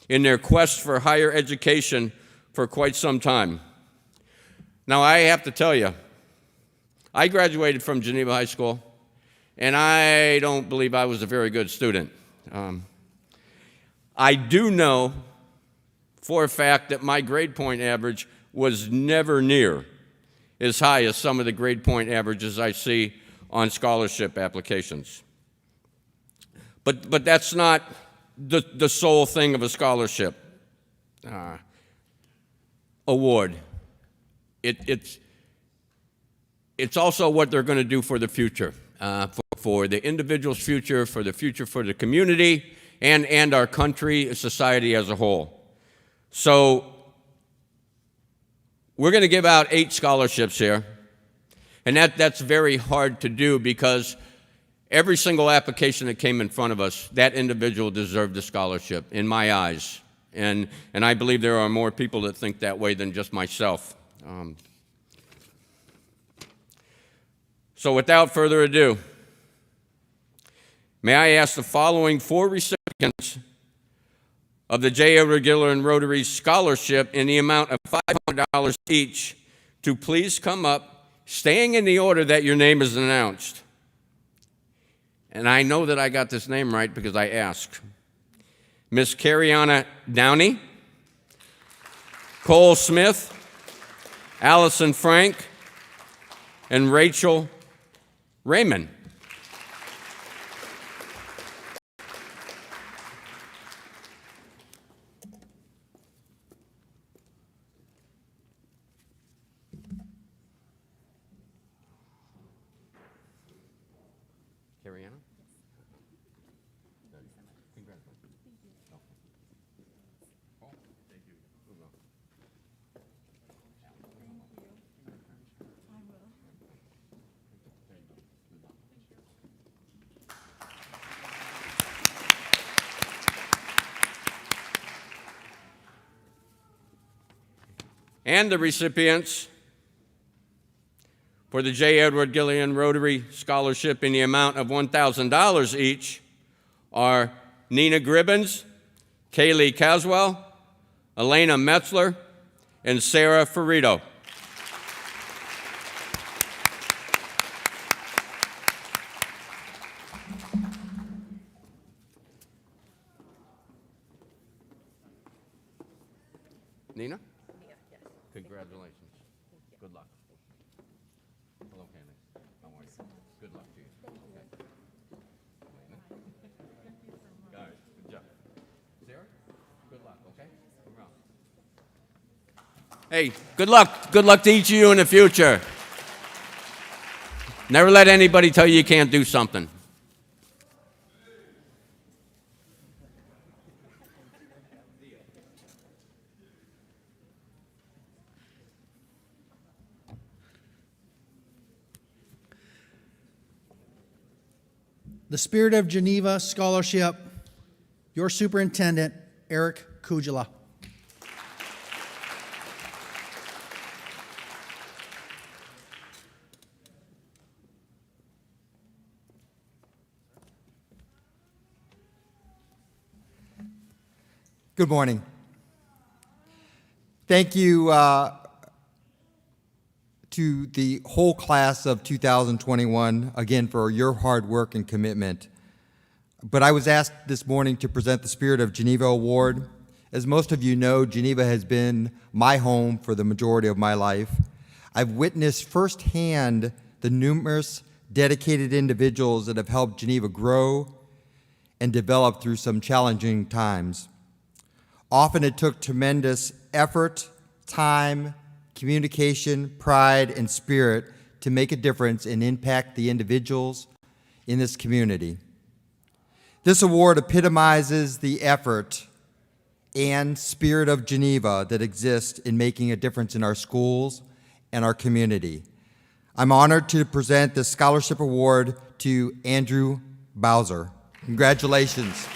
in their quest for higher education for quite some time. Now, I have to tell you, I graduated from Geneva High School, and I don't believe I was a very good student. I do know for a fact that my grade point average was never near as high as some of the grade point averages I see on scholarship applications. But that's not the sole thing of a scholarship award. It's also what they're going to do for the future, for the individual's future, for the community, and our country, society as a whole. So we're going to give out 8 scholarships here, and that's very hard to do because every single application that came in front of us, that individual deserved a scholarship, in my eyes. And I believe there are more people that think that way than just myself. So without further ado, may I ask the following 4 recipients of the J. Edward Gillette Rotary Scholarship in the amount of $500 each to please come up, staying in the order that your name is announced. And I know that I got this name right because I asked. Miss Cariana Downey, Cole Smith, Allison Frank, and Rachel Raymond. Cariana? Congratulations. Oh, thank you. And the recipients for the J. Edward Gillette Rotary Scholarship in the amount of $1,000 each are Nina Gribbins, Kaylee Caswell, Elena Metzler, and Sarah Ferrito. Nina? Congratulations. Good luck. Hello, Candy. How are you? Good luck to you. Okay. Guys, good job. Sarah, good luck, okay? Come around. Hey, good luck. Good luck to each of you in the future. Never let anybody tell you you can't do something. The Spirit of Geneva Scholarship, your superintendent, Eric Kujala. Good morning. Thank you, to the whole class of 2021, again, for your hard work and commitment. But I was asked this morning to present the Spirit of Geneva Award. As most of you know, Geneva has been my home for the majority of my life. I've witnessed firsthand the numerous dedicated individuals that have helped Geneva grow and develop through some challenging times. Often it took tremendous effort, time, communication, pride, and spirit to make a difference and impact the individuals in this community. This award epitomizes the effort and spirit of Geneva that exists in making a difference in our schools and our community. I'm honored to present this scholarship award to Andrew Bowser. Congratulations.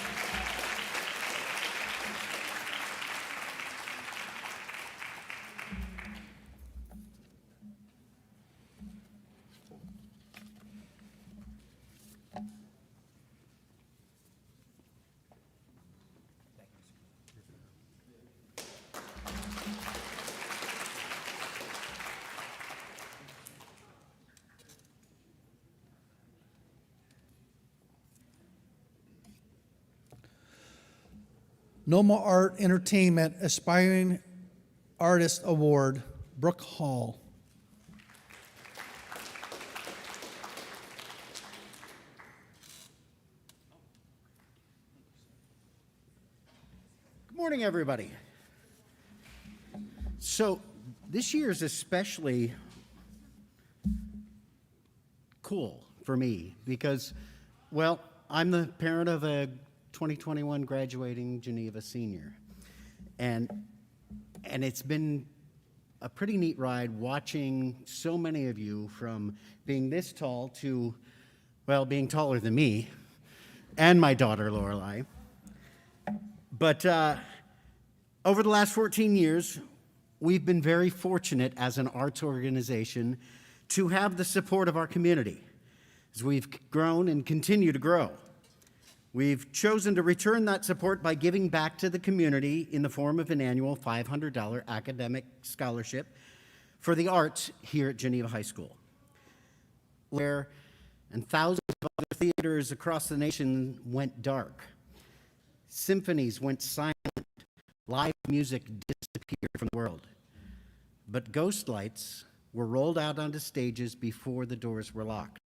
Noma Art Entertainment Aspiring Artist Award, Brooke Hall. Good morning, everybody. So this year is especially cool for me because, well, I'm the parent of a 2021 graduating Geneva senior. And it's been a pretty neat ride watching so many of you from being this tall to, well, being taller than me and my daughter, Lorelei. But over the last 14 years, we've been very fortunate as an arts organization to have the support of our community as we've grown and continue to grow. We've chosen to return that support by giving back to the community in the form of an annual $500 academic scholarship for the arts here at Geneva High School, where and thousands of other theaters across the nation went dark. Symphonies went silent. Live music disappeared from the world. But ghost lights were rolled out onto stages before the doors were locked.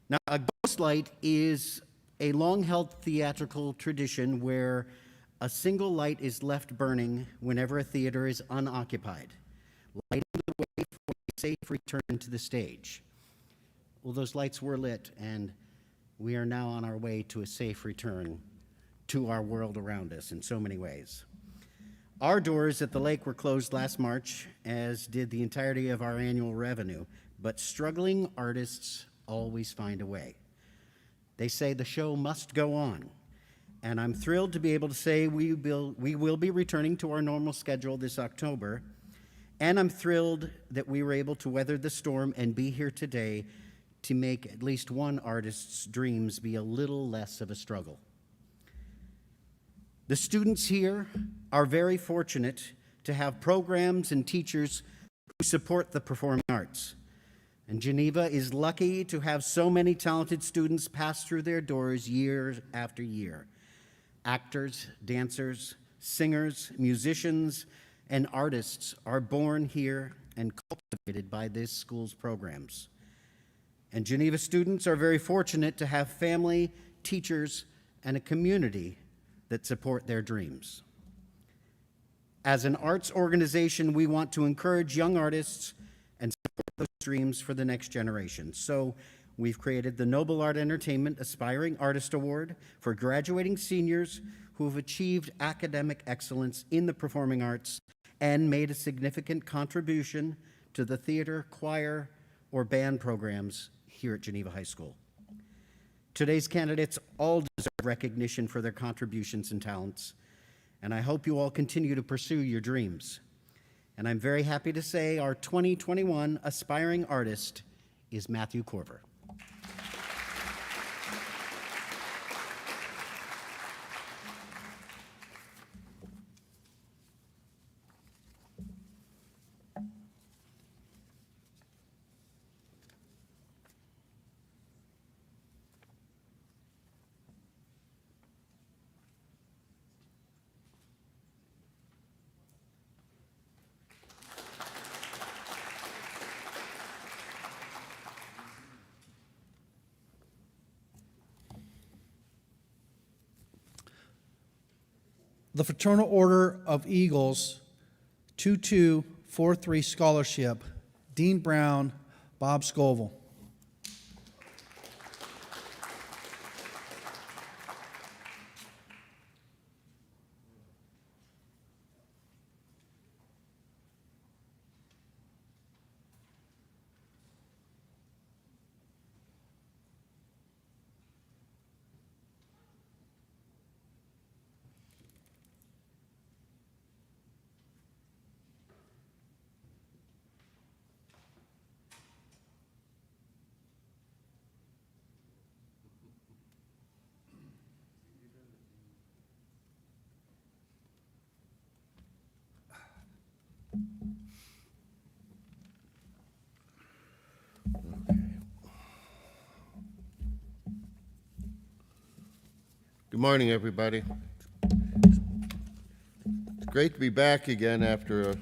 Now, a ghost light is a long-held theatrical tradition where a single light is left burning whenever a theater is unoccupied, lighting the way for a safe return to the stage. Well, those lights were lit, and we are now on our way to a safe return to our world around us in so many ways. Our doors at the lake were closed last March, as did the entirety of our annual revenue, but struggling artists always find a way. They say the show must go on, and I'm thrilled to be able to say we will be returning to our normal schedule this October, and I'm thrilled that we were able to weather the storm and be here today to make at least one artist's dreams be a little less of a struggle. The students here are very fortunate to have programs and teachers who support the performing arts. And Geneva is lucky to have so many talented students pass through their doors year after year. Actors, dancers, singers, musicians, and artists are born here and cultivated by this school's programs. And Geneva students are very fortunate to have family, teachers, and a community that support their dreams. As an arts organization, we want to encourage young artists and support those dreams for the next generation. So we've created the Noble Art Entertainment Aspiring Artist Award for graduating seniors who have achieved academic excellence in the performing arts and made a significant contribution to the theater, choir, or band programs here at Geneva High School. Today's candidates all deserve recognition for their contributions and talents, and I hope you all continue to pursue your dreams. And I'm very happy to say our 2021 aspiring artist is Matthew Corver. the Fraternal Order of Eagles 2243 Scholarship, Dean Brown, Bob Scoville. Good morning, everybody. It's great to be back again after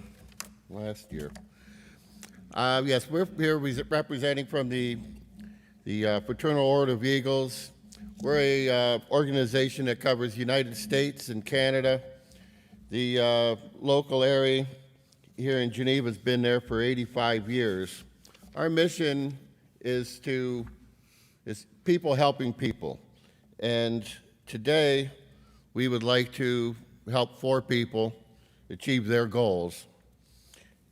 last year. Yes, we're here representing from the Fraternal Order of Eagles. We're a organization that covers the United States and Canada. The local area here in Geneva has been there for 85 years. Our mission is people helping people. And today, we would like to help 4 people achieve their goals.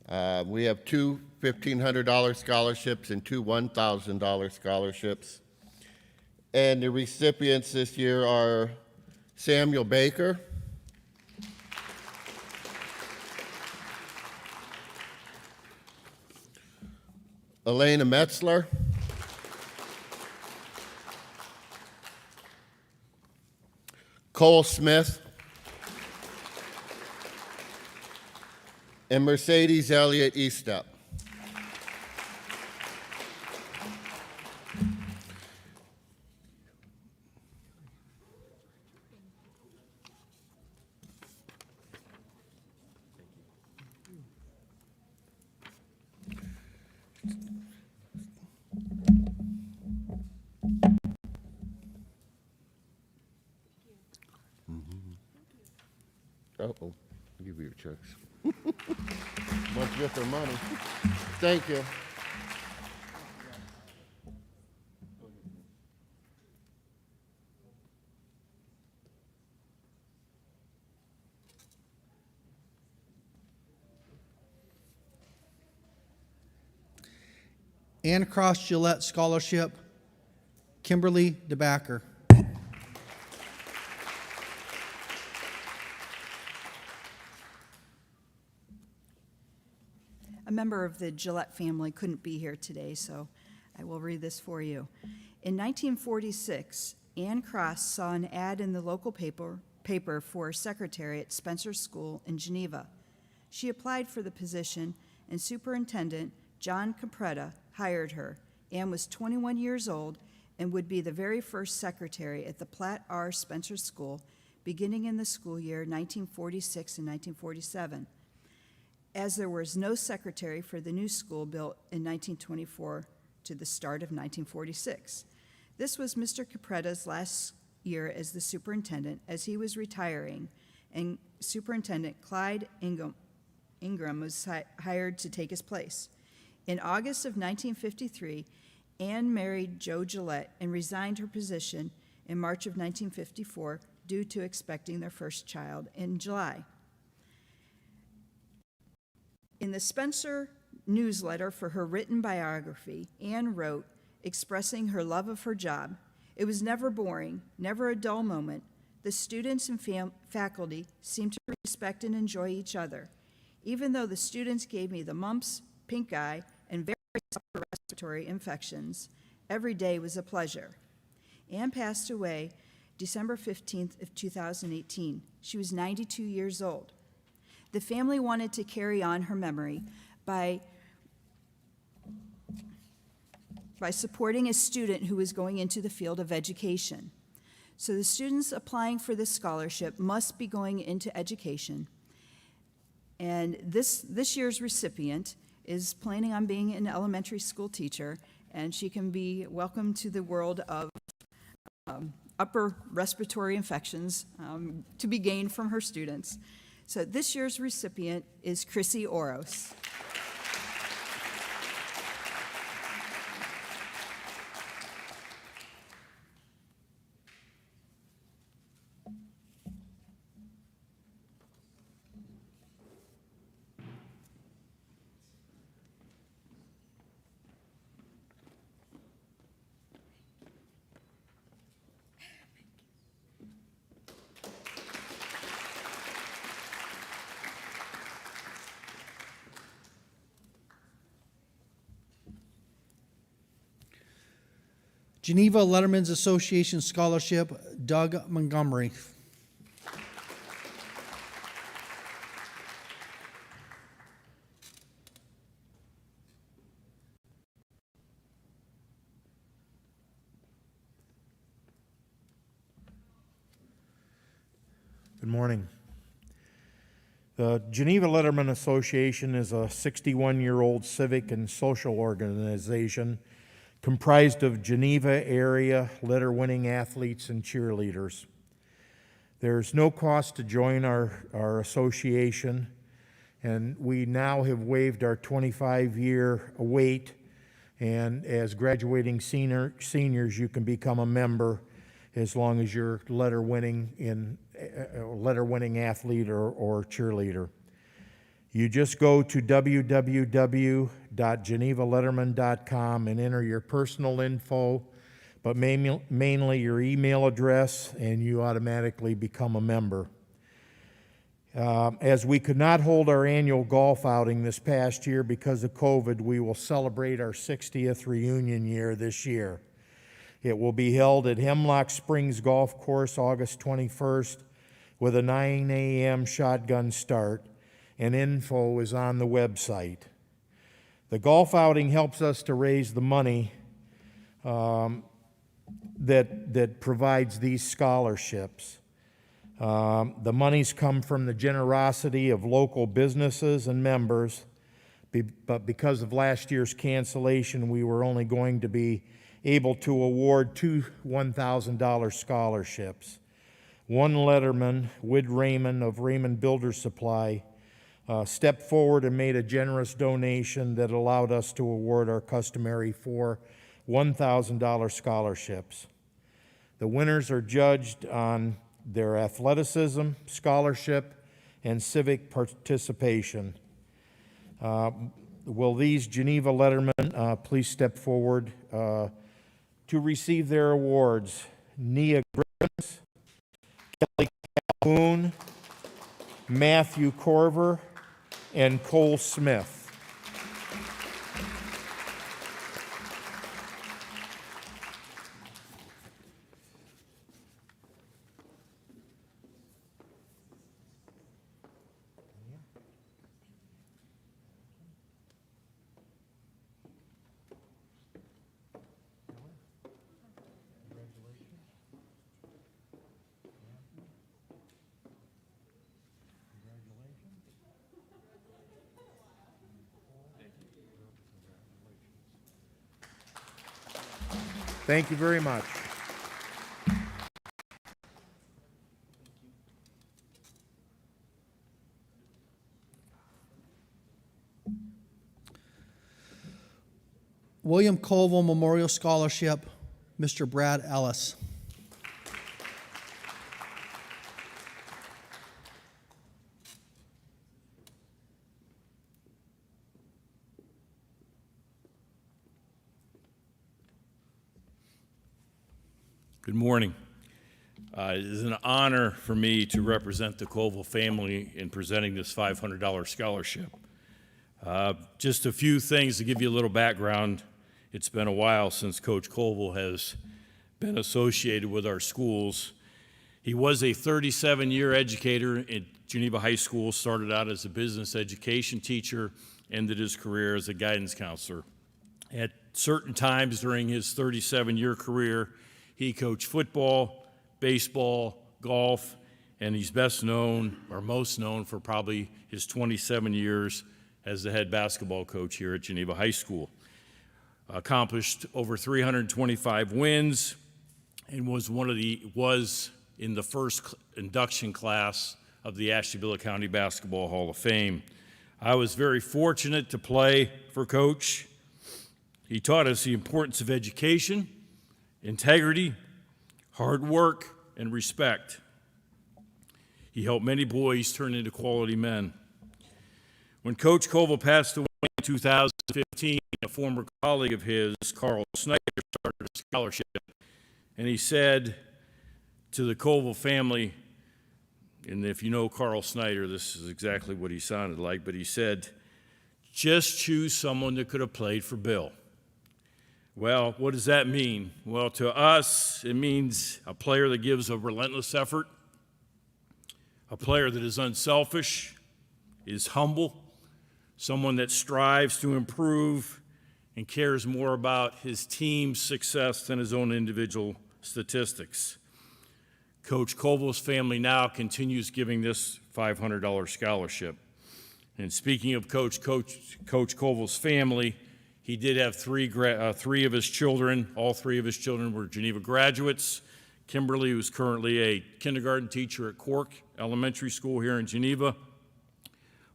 We have 2 $1,500 scholarships and 2 $1,000 scholarships. And the recipients this year are Samuel Baker, Elena Metzler, Cole Smith, and Mercedes Elliott Eastep. Uh-oh, I'll give you your checks. Once you get their money. Thank you. Ann Cross Gillette Scholarship, Kimberly DeBacker. A member of the Gillette family couldn't be here today, so I will read this for you. In 1946, Ann Cross saw an ad in the local paper for a secretary at Spencer School in Geneva. She applied for the position, and Superintendent John Capretta hired her. Ann was 21 years old and would be the very first secretary at the Platt R. Spencer School, beginning in the school year 1946 and 1947. As there was no secretary for the new school built in 1924 to the start of 1946. This was Mr. Capretta's last year as the superintendent, as he was retiring, and Superintendent Clyde Ingram was hired to take his place. In August of 1953, Ann married Joe Gillette and resigned her position in March of 1954 due to expecting their first child in July. In the Spencer newsletter for her written biography, Ann wrote, expressing her love of her job, "It was never boring, never a dull moment. The students and faculty seemed to respect and enjoy each other. Even though the students gave me the mumps, pink eye, and various upper respiratory infections, every day was a pleasure." Ann passed away December 15th of 2018. She was 92 years old. The family wanted to carry on her memory by supporting a student who was going into the field of education. So the students applying for this scholarship must be going into education. And this year's recipient is planning on being an elementary school teacher, and she can be welcomed to the world of upper respiratory infections to be gained from her students. So this year's recipient is Chrissy Oros. Geneva Letterman's Association Scholarship, Doug Montgomery. Good morning. The Geneva Letterman Association is a 61-year-old civic and social organization comprised of Geneva area letter-winning athletes and cheerleaders. There's no cost to join our association, and we now have waived our 25-year wait, and as graduating seniors, you can become a member as long as you're letter-winning athlete or cheerleader. You just go to www.genevaletterman.com and enter your personal info, but mainly your email address, and you automatically become a member. As we could not hold our annual golf outing this past year because of COVID, we will celebrate our 60th reunion year this year. It will be held at Hemlock Springs Golf Course August 21st with a 9 a.m. shotgun start, and info is on the website. The golf outing helps us to raise the money that provides these scholarships. The monies come from the generosity of local businesses and members, but because of last year's cancellation, we were only going to be able to award 2 $1,000 scholarships. One letterman, Wid Raymond of Raymond Builder Supply, stepped forward and made a generous donation that allowed us to award our customary 4 $1,000 scholarships. The winners are judged on their athleticism, scholarship, and civic participation. Will these Geneva Lettermen please step forward to receive their awards? Nia Griffiths, Kelly Calhoun, Matthew Corver, and Cole Smith. Thank you very much. William Colville Memorial Scholarship, Mr. Brad Ellis. Good morning. It is an honor for me to represent the Colville family in presenting this $500 scholarship. Just a few things to give you a little background. It's been a while since Coach Colville has been associated with our schools. He was a 37-year educator at Geneva High School, started out as a business education teacher, ended his career as a guidance counselor. At certain times during his 37-year career, he coached football, baseball, golf, and he's best known, or most known, for probably his 27 years as the head basketball coach here at Geneva High School. Accomplished over 325 wins, and was in the first induction class of the Ashtabula County Basketball Hall of Fame. I was very fortunate to play for Coach. He taught us the importance of education, integrity, hard work, and respect. He helped many boys turn into quality men. When Coach Colville passed away in 2015, a former colleague of his, Carl Snyder, started a scholarship, and he said to the Colville family, and if you know Carl Snyder, this is exactly what he sounded like, but he said, just choose someone that could have played for Bill. Well, what does that mean? Well, to us, it means a player that gives a relentless effort, a player that is unselfish, is humble, someone that strives to improve and cares more about his team's success than his own individual statistics. Coach Colville's family now continues giving this $500 scholarship. And speaking of Coach Colville's family, he did have three of his children. All three of his children were Geneva graduates. Kimberly, who's currently a kindergarten teacher at Cork Elementary School here in Geneva.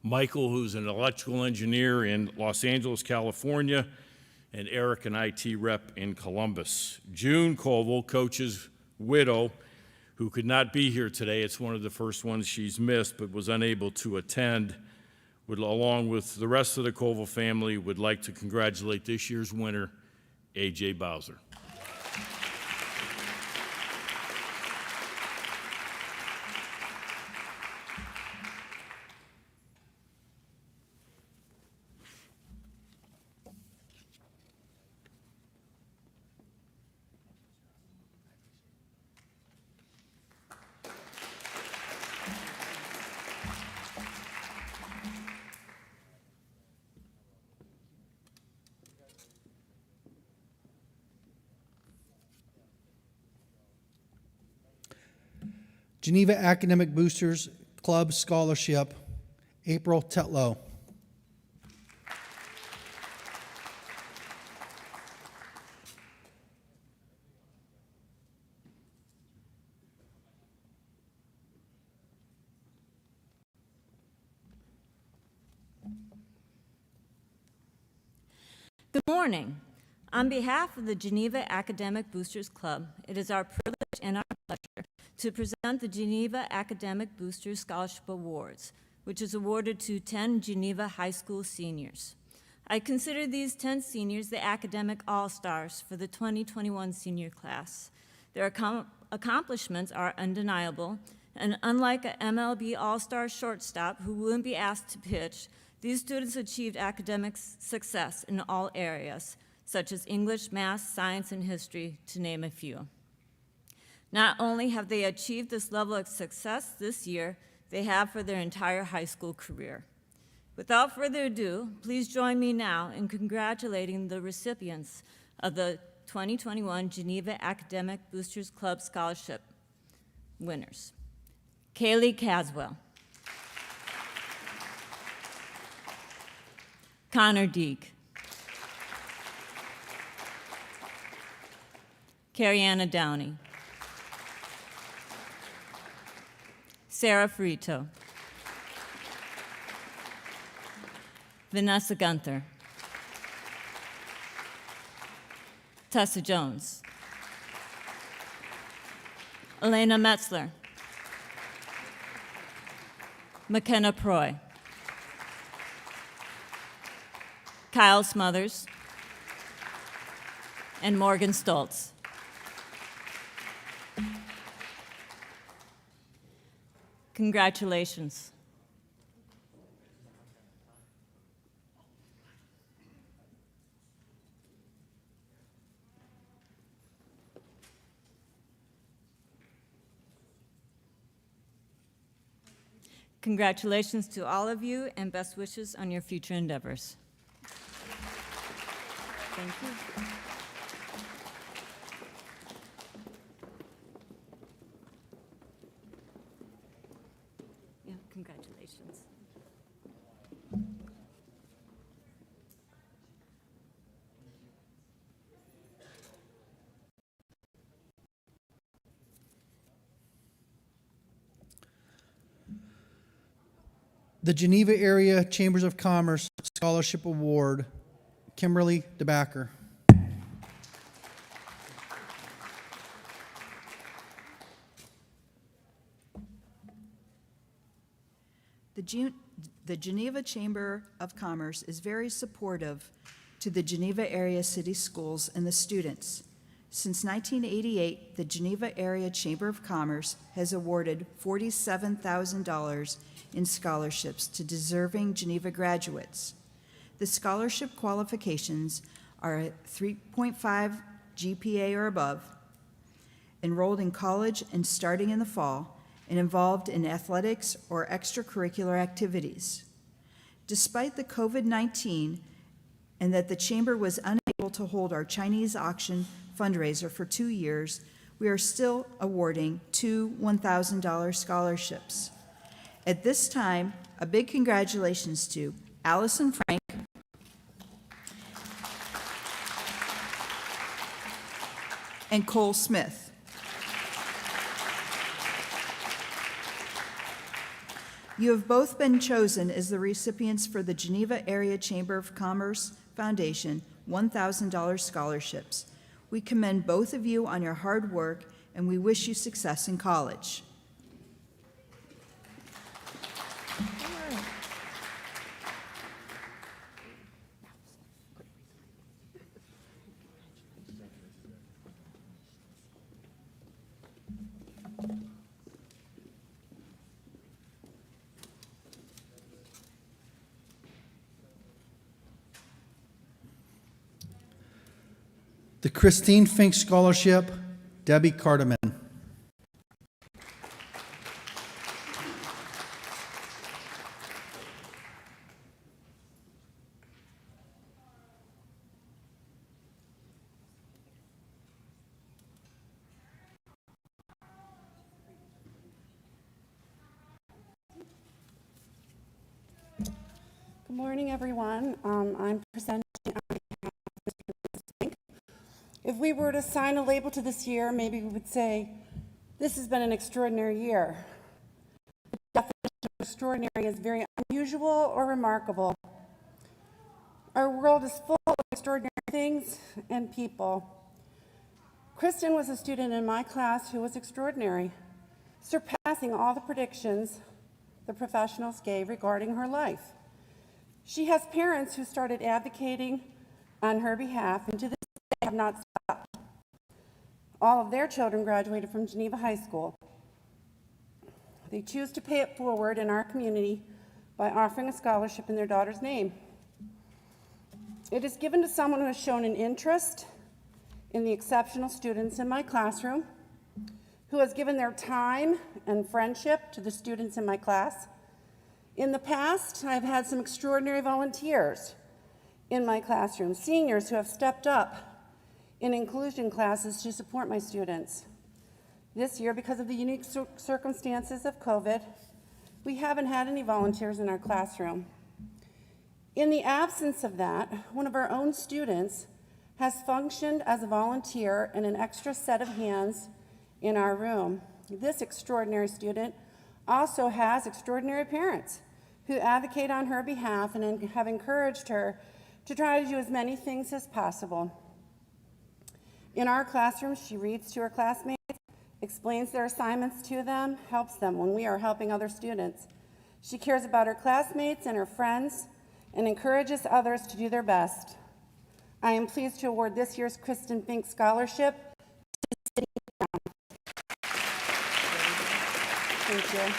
Michael, who's an electrical engineer in Los Angeles, California. And Eric, an IT rep in Columbus. June Colville, Coach's widow, who could not be here today. It's one of the first ones she's missed, but was unable to attend, along with the rest of the Colville family, would like to congratulate this year's winner, A.J. Bowser. Geneva Academic Boosters Club Scholarship, April Tetlow. Good morning. On behalf of the Geneva Academic Boosters Club, it is our privilege and our pleasure to present the Geneva Academic Boosters Scholarship Awards, which is awarded to 10 Geneva High School seniors. I consider these 10 seniors the academic all-stars for the 2021 senior class. Their accomplishments are undeniable, and unlike an MLB all-star shortstop who wouldn't be asked to pitch, these students achieved academic success in all areas, such as English, math, science, and history, to name a few. Not only have they achieved this level of success this year, they have for their entire high school career. Without further ado, please join me now in congratulating the recipients of the 2021 Geneva Academic Boosters Club Scholarship winners. Kaylee Caswell. Connor Deek. Carrie-Anna Downey. Sarah Frito. Vanessa Gunther. Tessa Jones. Elena Metzler. McKenna Proy. Kyle Smothers. And Morgan Stoltz. Congratulations. Congratulations to all of you, and best wishes on your future endeavors. Thank you. Yeah, congratulations. the Geneva Area Chambers of Commerce Scholarship Award, Kimberly DeBacker. The Geneva Chamber of Commerce is very supportive to the Geneva area city schools and the students. Since 1988, the Geneva Area Chamber of Commerce has awarded $47,000 in scholarships to deserving Geneva graduates. The scholarship qualifications are a 3.5 GPA or above, enrolled in college and starting in the fall, and involved in athletics or extracurricular activities. Despite the COVID-19 and that the Chamber was unable to hold our Chinese auction fundraiser for 2 years, we are still awarding 2 $1,000 scholarships. At this time, a big congratulations to Allison Frank, and Cole Smith. You have both been chosen as the recipients for the Geneva Area Chamber of Commerce Foundation $1,000 scholarships. We commend both of you on your hard work, and we wish you success in college. The Christine Fink Scholarship, Debbie Carterman. Good morning, everyone. I'm presenting on behalf of Mr. Fink. If we were to assign a label to this year, maybe we would say, this has been an extraordinary year. The definition of extraordinary is very unusual or remarkable. Our world is full of extraordinary things and people. Kristen was a student in my class who was extraordinary, surpassing all the predictions the professionals gave regarding her life. She has parents who started advocating on her behalf, and to this day have not stopped. All of their children graduated from Geneva High School. They choose to pay it forward in our community by offering a scholarship in their daughter's name. It is given to someone who has shown an interest in the exceptional students in my classroom, who has given their time and friendship to the students in my class. In the past, I've had some extraordinary volunteers in my classroom, seniors who have stepped up in inclusion classes to support my students. This year, because of the unique circumstances of COVID, we haven't had any volunteers in our classroom. In the absence of that, one of our own students has functioned as a volunteer and an extra set of hands in our room. This extraordinary student also has extraordinary parents who advocate on her behalf and have encouraged her to try to do as many things as possible. In our classroom, she reads to her classmates, explains their assignments to them, helps them when we are helping other students. She cares about her classmates and her friends and encourages others to do their best. I am pleased to award this year's Kristen Fink Scholarship to City Brown. Thank you.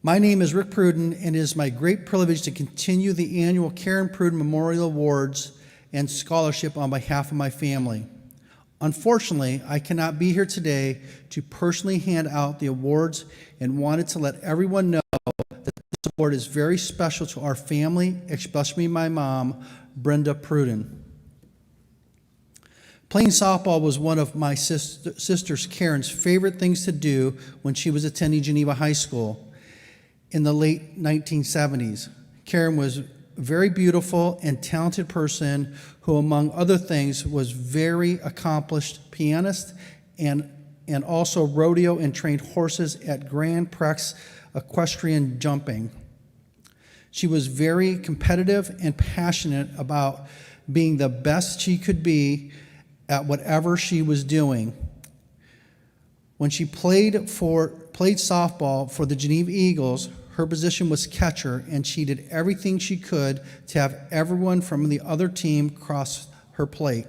My name is Rick Pruden, and it is my great privilege to continue the annual Karen Pruden Memorial Awards and Scholarship on behalf of my family. Unfortunately, I cannot be here today to personally hand out the awards and wanted to let everyone know that this award is very special to our family, especially my mom, Brenda Pruden. Playing softball was one of my sister's Karen's favorite things to do when she was attending Geneva High School in the late 1970s. Karen was a very beautiful and talented person who, among other things, was very accomplished pianist and also rodeo and trained horses at Grand Prix equestrian jumping. She was very competitive and passionate about being the best she could be at whatever she was doing. When she played softball for the Geneva Eagles, her position was catcher, and she did everything she could to have everyone from the other team cross her plate.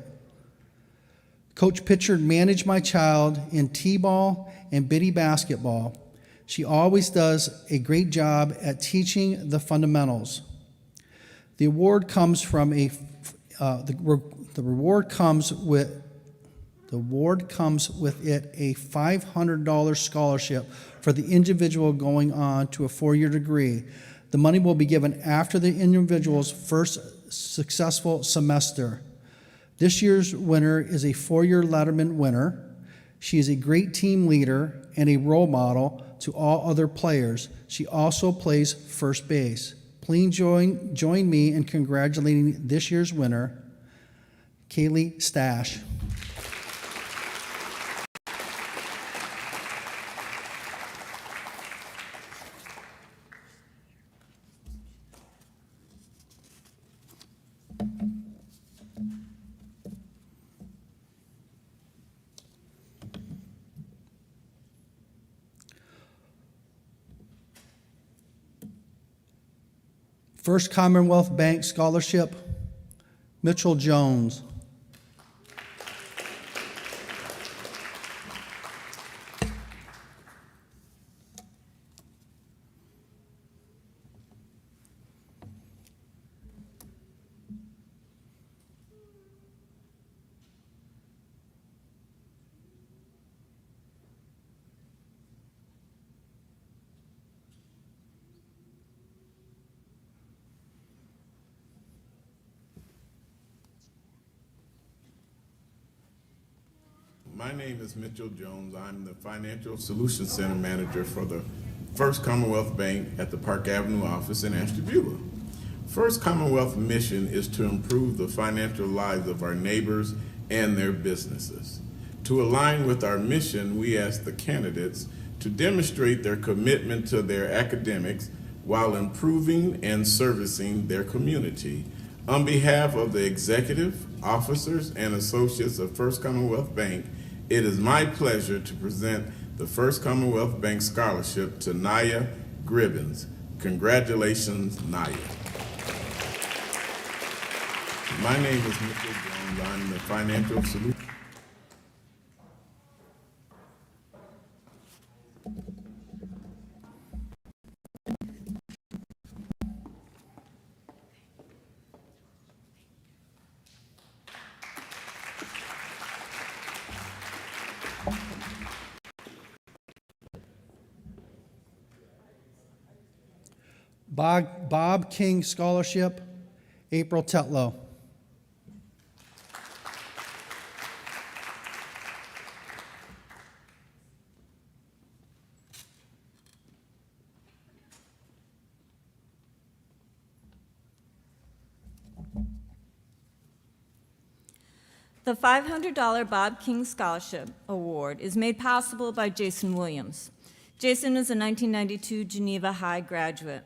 Coach Pitchard managed my child in t-ball and biddy basketball. She always does a great job at teaching the fundamentals. The award comes from the award comes with it a $500 scholarship for the individual going on to a 4-year degree. The money will be given after the individual's first successful semester. This year's winner is a 4-year Letterman winner. She is a great team leader and a role model to all other players. She also plays first base. Please join me in congratulating this year's winner, Kaylee Stash. First Commonwealth Bank Scholarship, Mitchell Jones. My name is Mitchell Jones. I'm the Financial Solutions Center Manager for the First Commonwealth Bank at the Park Avenue office in Ashtabula. First Commonwealth mission is to improve the financial lives of our neighbors and their businesses. To align with our mission, we ask the candidates to demonstrate their commitment to their academics while improving and servicing their community. On behalf of the executive, officers, and associates of First Commonwealth Bank, it is my pleasure to present the First Commonwealth Bank Scholarship to Naya Gribbins. Congratulations, Naya. My name is Mitchell Jones. I'm the Financial Solutions. Bob King Scholarship, April Tetlow. The $500 Bob King Scholarship Award is made possible by Jason Williams. Jason is a 1992 Geneva High graduate.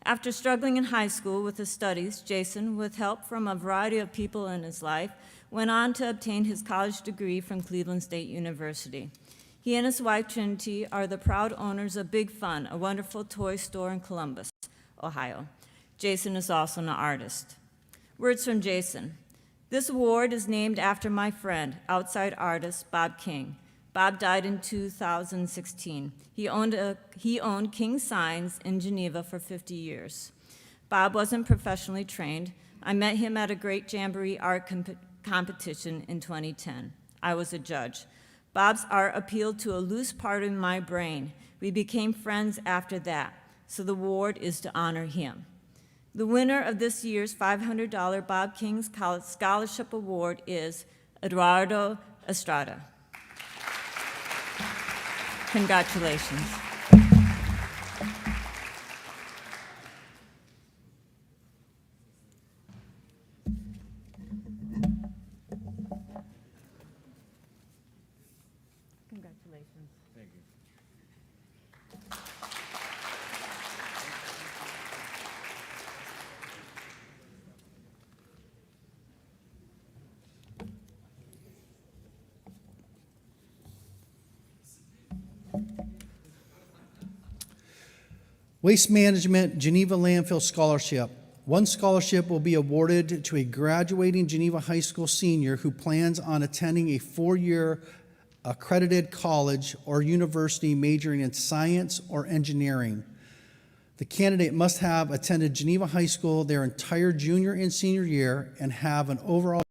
After struggling in high school with his studies, Jason, with help from a variety of people in his life, went on to obtain his college degree from Cleveland State University. He and his wife, Trinity, are the proud owners of Big Fun, a wonderful toy store in Columbus, Ohio. Jason is also an artist. Words from Jason. This award is named after my friend, outside artist Bob King. Bob died in 2016. He owned King Signs in Geneva for 50 years. Bob wasn't professionally trained. I met him at a Grape Jamboree art competition in 2010. I was a judge. Bob's art appealed to a loose part of my brain. We became friends after that, so the award is to honor him. The winner of this year's $500 Bob King's Scholarship Award is Eduardo Estrada. Congratulations. Congratulations. Thank you. Waste Management Geneva Landfill Scholarship. One scholarship will be awarded to a graduating Geneva High School senior who plans on attending a 4-year accredited college or university majoring in science or engineering. The candidate must have attended Geneva High School their entire junior and senior year and have an overall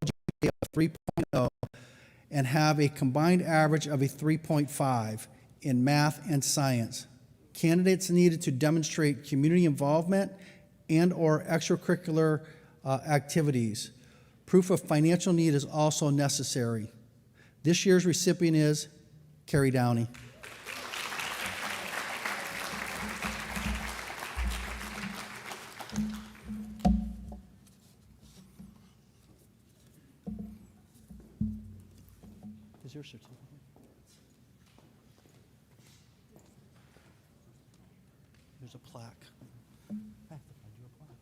GPA of 3.0 and have a combined average of a 3.5 in math and science. Candidates needed to demonstrate community involvement and/or extracurricular activities. Proof of financial need is also necessary. This year's recipient is Carrie Downey. Is your certificate? There's a plaque. I have to find you a plaque.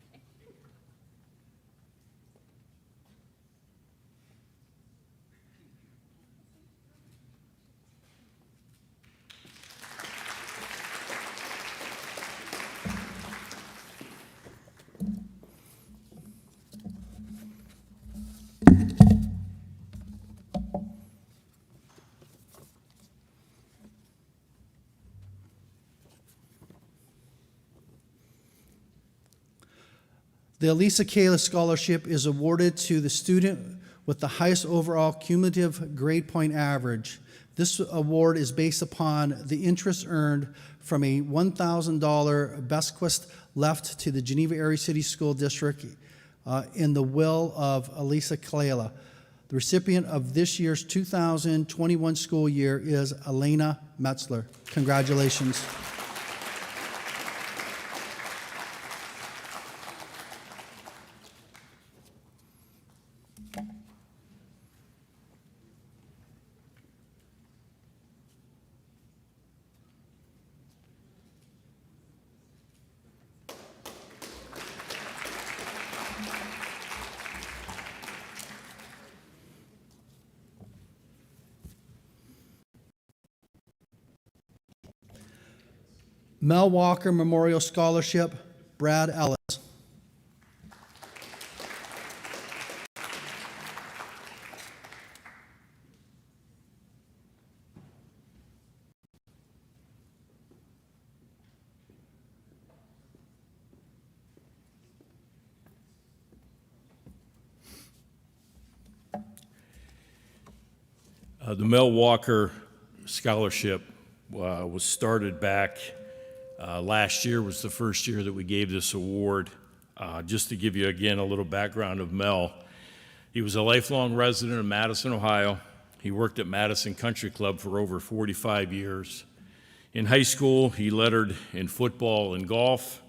The Elisa Kleila Scholarship is awarded to the student with the highest overall cumulative grade point average. This award is based upon the interest earned from a $1,000 bequest left to the Geneva Area City School District in the will of Elisa Kleila. The recipient of this year's 2021 school year is Elena Metzler. Congratulations. Mel Walker Memorial Scholarship, Brad Ellis. The Mel Walker Scholarship was started back last year was the first year that we gave this award. Just to give you, again, a little background of Mel. He was a lifelong resident of Madison, Ohio. He worked at Madison Country Club for over 45 years. In high school, he lettered in football and golf.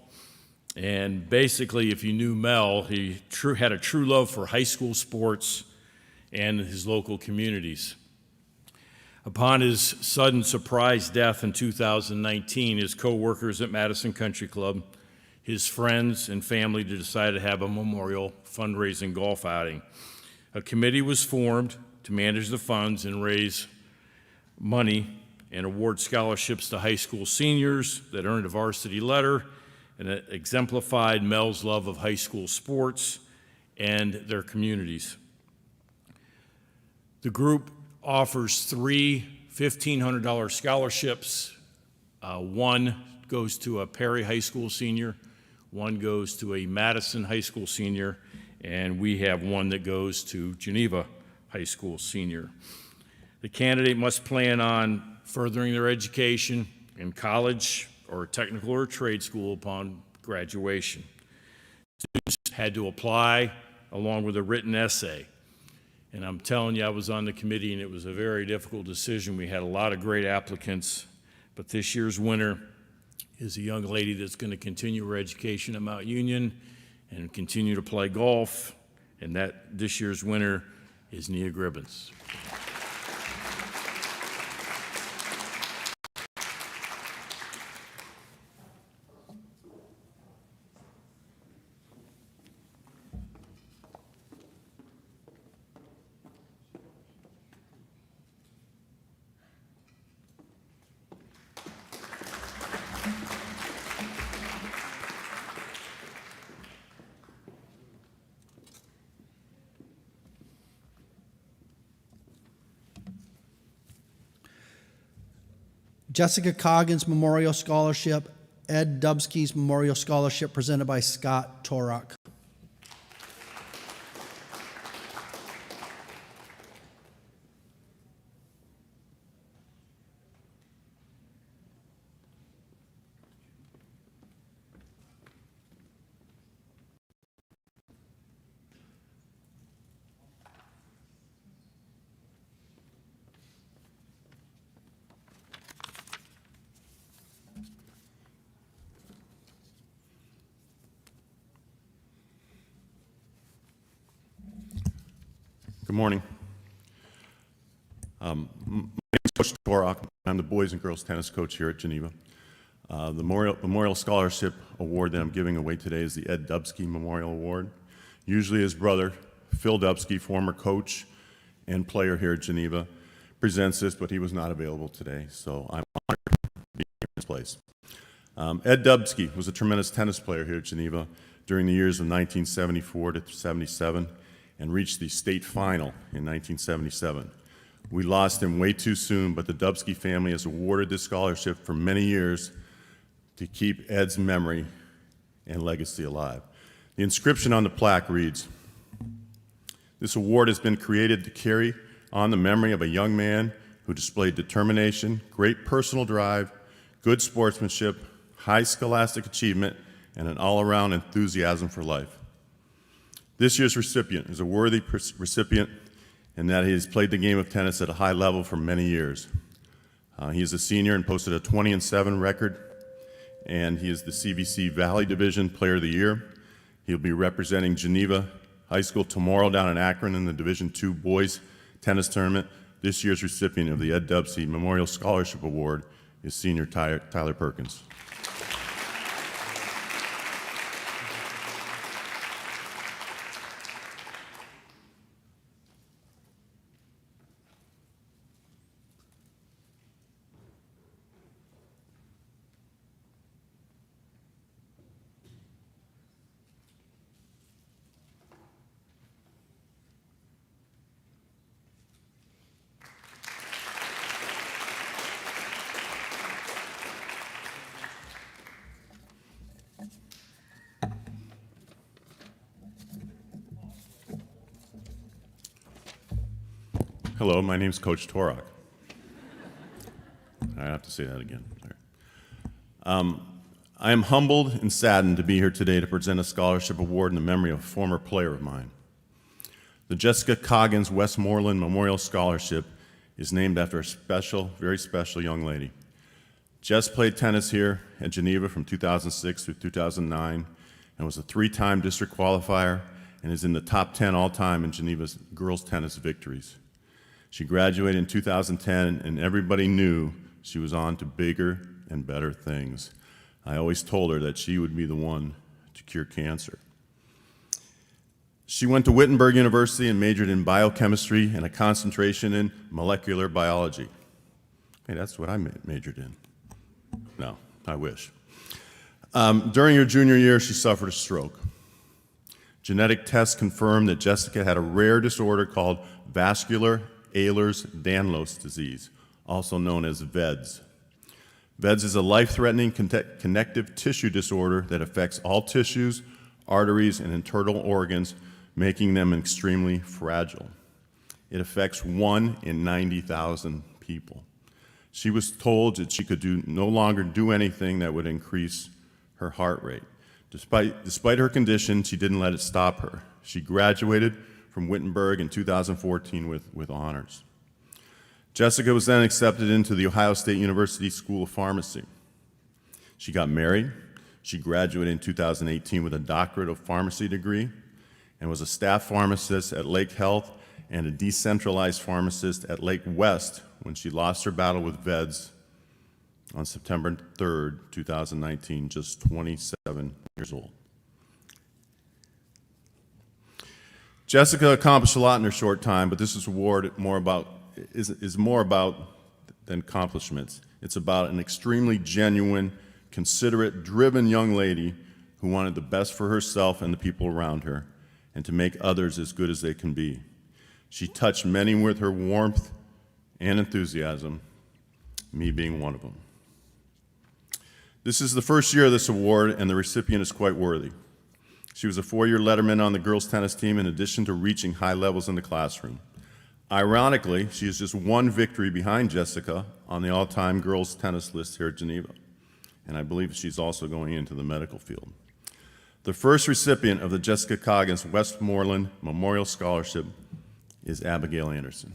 And basically, if you knew Mel, he had a true love for high school sports and his local communities. Upon his sudden surprise death in 2019, his co-workers at Madison Country Club, his friends and family decided to have a memorial fundraising golf outing. A committee was formed to manage the funds and raise money and award scholarships to high school seniors that earned a varsity letter, and it exemplified Mel's love of high school sports and their communities. The group offers 3 $1,500 scholarships. One goes to a Perry High School senior, one goes to a Madison High School senior, and we have one that goes to Geneva High School senior. The candidate must plan on furthering their education in college or technical or trade school upon graduation. Students had to apply along with a written essay. And I'm telling you, I was on the committee and it was a very difficult decision. We had a lot of great applicants, but this year's winner is a young lady that's going to continue her education at Mount Union and continue to play golf. And this year's winner is Nia Gribbins. Jessica Coggins Memorial Scholarship, Ed Dubsky's Memorial Scholarship presented by Scott Torok. Good morning. My name is Coach Torok. I'm the boys and girls tennis coach here at Geneva. The Memorial Scholarship Award that I'm giving away today is the Ed Dubsky Memorial Award. Usually his brother, Phil Dubsky, former coach and player here at Geneva, presents this, but he was not available today, so I'm honored to be in his place. Ed Dubsky was a tremendous tennis player here at Geneva during the years of 1974 to 77. And reached the state final in 1977. We lost him way too soon, but the Dubsky family has awarded this scholarship for many years to keep Ed's memory and legacy alive. The inscription on the plaque reads, "This award has been created to carry on the memory of a young man who displayed determination, great personal drive, good sportsmanship, high scholastic achievement, and an all-around enthusiasm for life. This year's recipient is a worthy recipient in that he has played the game of tennis at a high level for many years. He is a senior and posted a 20-7 record, and he is the CVC Valley Division Player of the Year. He'll be representing Geneva High School tomorrow down in Akron in the Division II Boys Tennis Tournament. This year's recipient of the Ed Dubsky Memorial Scholarship Award is senior Tyler Perkins. Hello, my name's Coach Torok. I have to say that again. I am humbled and saddened to be here today to present a scholarship award in the memory of a former player of mine. The Jessica Coggins Westmoreland Memorial Scholarship is named after a special, very special young lady. Jess played tennis here at Geneva from 2006 through 2009 and was a 3-time district qualifier and is in the top 10 all-time in Geneva's girls tennis victories. She graduated in 2010, and everybody knew she was on to bigger and better things. I always told her that she would be the one to cure cancer. She went to Wittenberg University and majored in biochemistry and a concentration in molecular biology. Hey, that's what I majored in. No, I wish. During her junior year, she suffered a stroke. Genetic tests confirmed that Jessica had a rare disorder called vascular Ehlers-Danlos disease, also known as VEDS. VEDS is a life-threatening connective tissue disorder that affects all tissues, arteries, and internal organs, making them extremely fragile. It affects 1 in 90,000 people. She was told that she could no longer do anything that would increase her heart rate. Despite her condition, she didn't let it stop her. She graduated from Wittenberg in 2014 with honors. Jessica was then accepted into the Ohio State University School of Pharmacy. She got married. She graduated in 2018 with a doctorate of pharmacy degree and was a staff pharmacist at Lake Health and a decentralized pharmacist at Lake West when she lost her battle with VEDS on September 3rd, 2019, just 27 years old. Jessica accomplished a lot in her short time, but this is award is more about than accomplishments. It's about an extremely genuine, considerate, driven young lady who wanted the best for herself and the people around her, and to make others as good as they can be. She touched many with her warmth and enthusiasm, me being one of them. This is the first year of this award, and the recipient is quite worthy. She was a 4-year Letterman on the girls' tennis team in addition to reaching high levels in the classroom. Ironically, she is just one victory behind Jessica on the all-time girls' tennis list here at Geneva, and I believe she's also going into the medical field. The first recipient of the Jessica Coggins Westmoreland Memorial Scholarship is Abigail Anderson.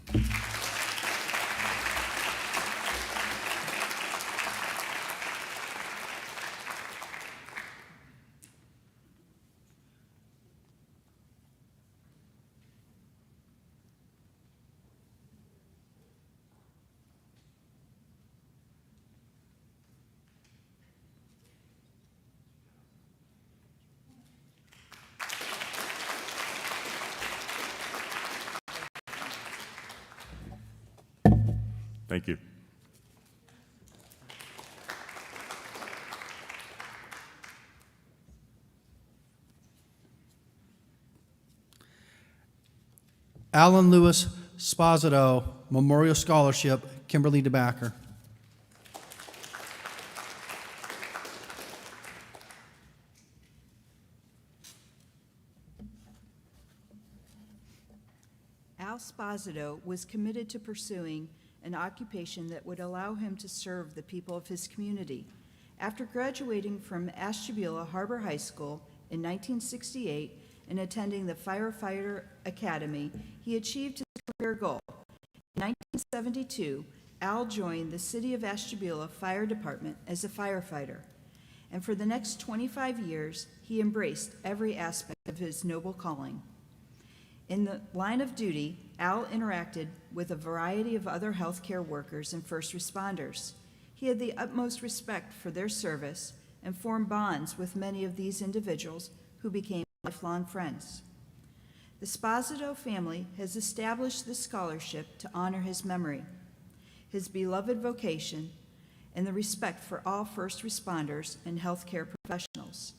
Thank you. Alan Lewis Spazido Memorial Scholarship, Kimberly DeBacker. Al Spazido was committed to pursuing an occupation that would allow him to serve the people of his community. After graduating from Ashtabula Harbor High School in 1968 and attending the Firefighter Academy, he achieved his career goal. In 1972, Al joined the City of Ashtabula Fire Department as a firefighter, and for the next 25 years, he embraced every aspect of his noble calling. In the line of duty, Al interacted with a variety of other healthcare workers and first responders. He had the utmost respect for their service and formed bonds with many of these individuals who became lifelong friends. The Spazido family has established this scholarship to honor his memory, his beloved vocation, and the respect for all first responders and healthcare professionals.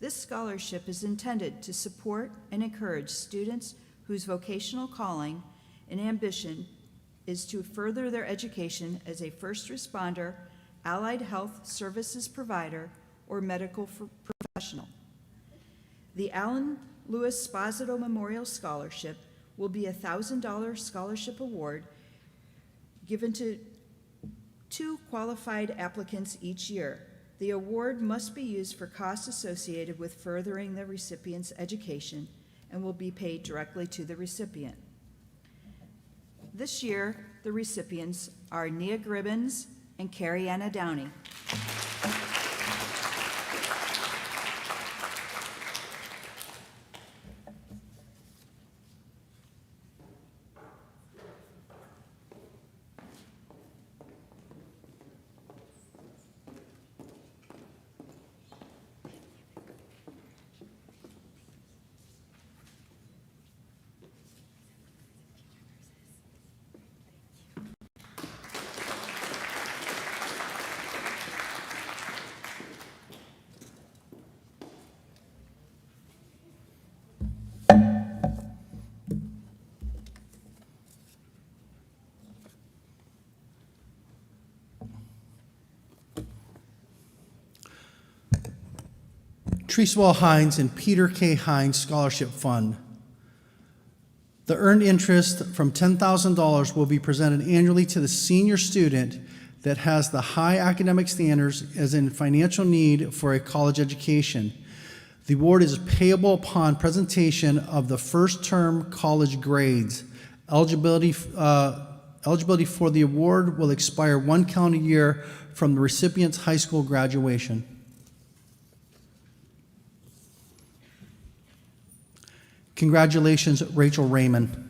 This scholarship is intended to support and encourage students whose vocational calling and ambition is to further their education as a first responder, allied health services provider, or medical professional. The Alan Lewis Spazido Memorial Scholarship will be a $1,000 scholarship award given to 2 qualified applicants each year. The award must be used for costs associated with furthering the recipient's education and will be paid directly to the recipient. This year, the recipients are Nia Gribbins and Carrie Anna Downey. Treswell Heinz and Peter K. Heinz Scholarship Fund. The earned interest from $10,000 will be presented annually to the senior student that has the high academic standards as in financial need for a college education. The award is payable upon presentation of the first term college grades. Eligibility for the award will expire 1 calendar year from the recipient's high school graduation. Congratulations, Rachel Raymond.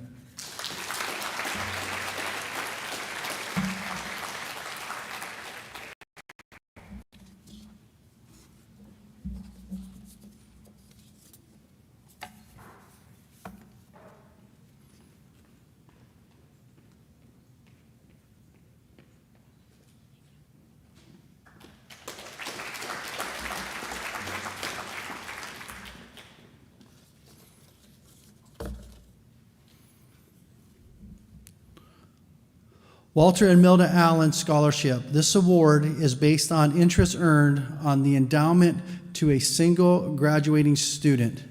Walter and Milda Allen Scholarship. This award is based on interest earned on the endowment to a single graduating student.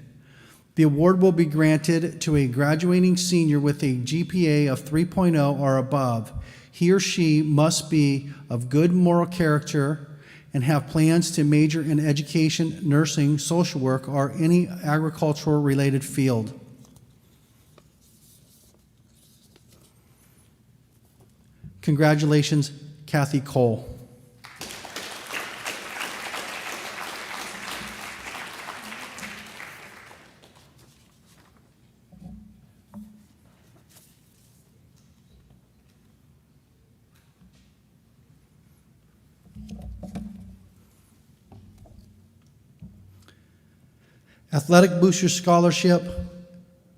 The award will be granted to a graduating senior with a GPA of 3.0 or above. He or she must be of good moral character and have plans to major in education, nursing, social work, or any agricultural related field. Congratulations, Kathy Cole. Athletic Booster Scholarship,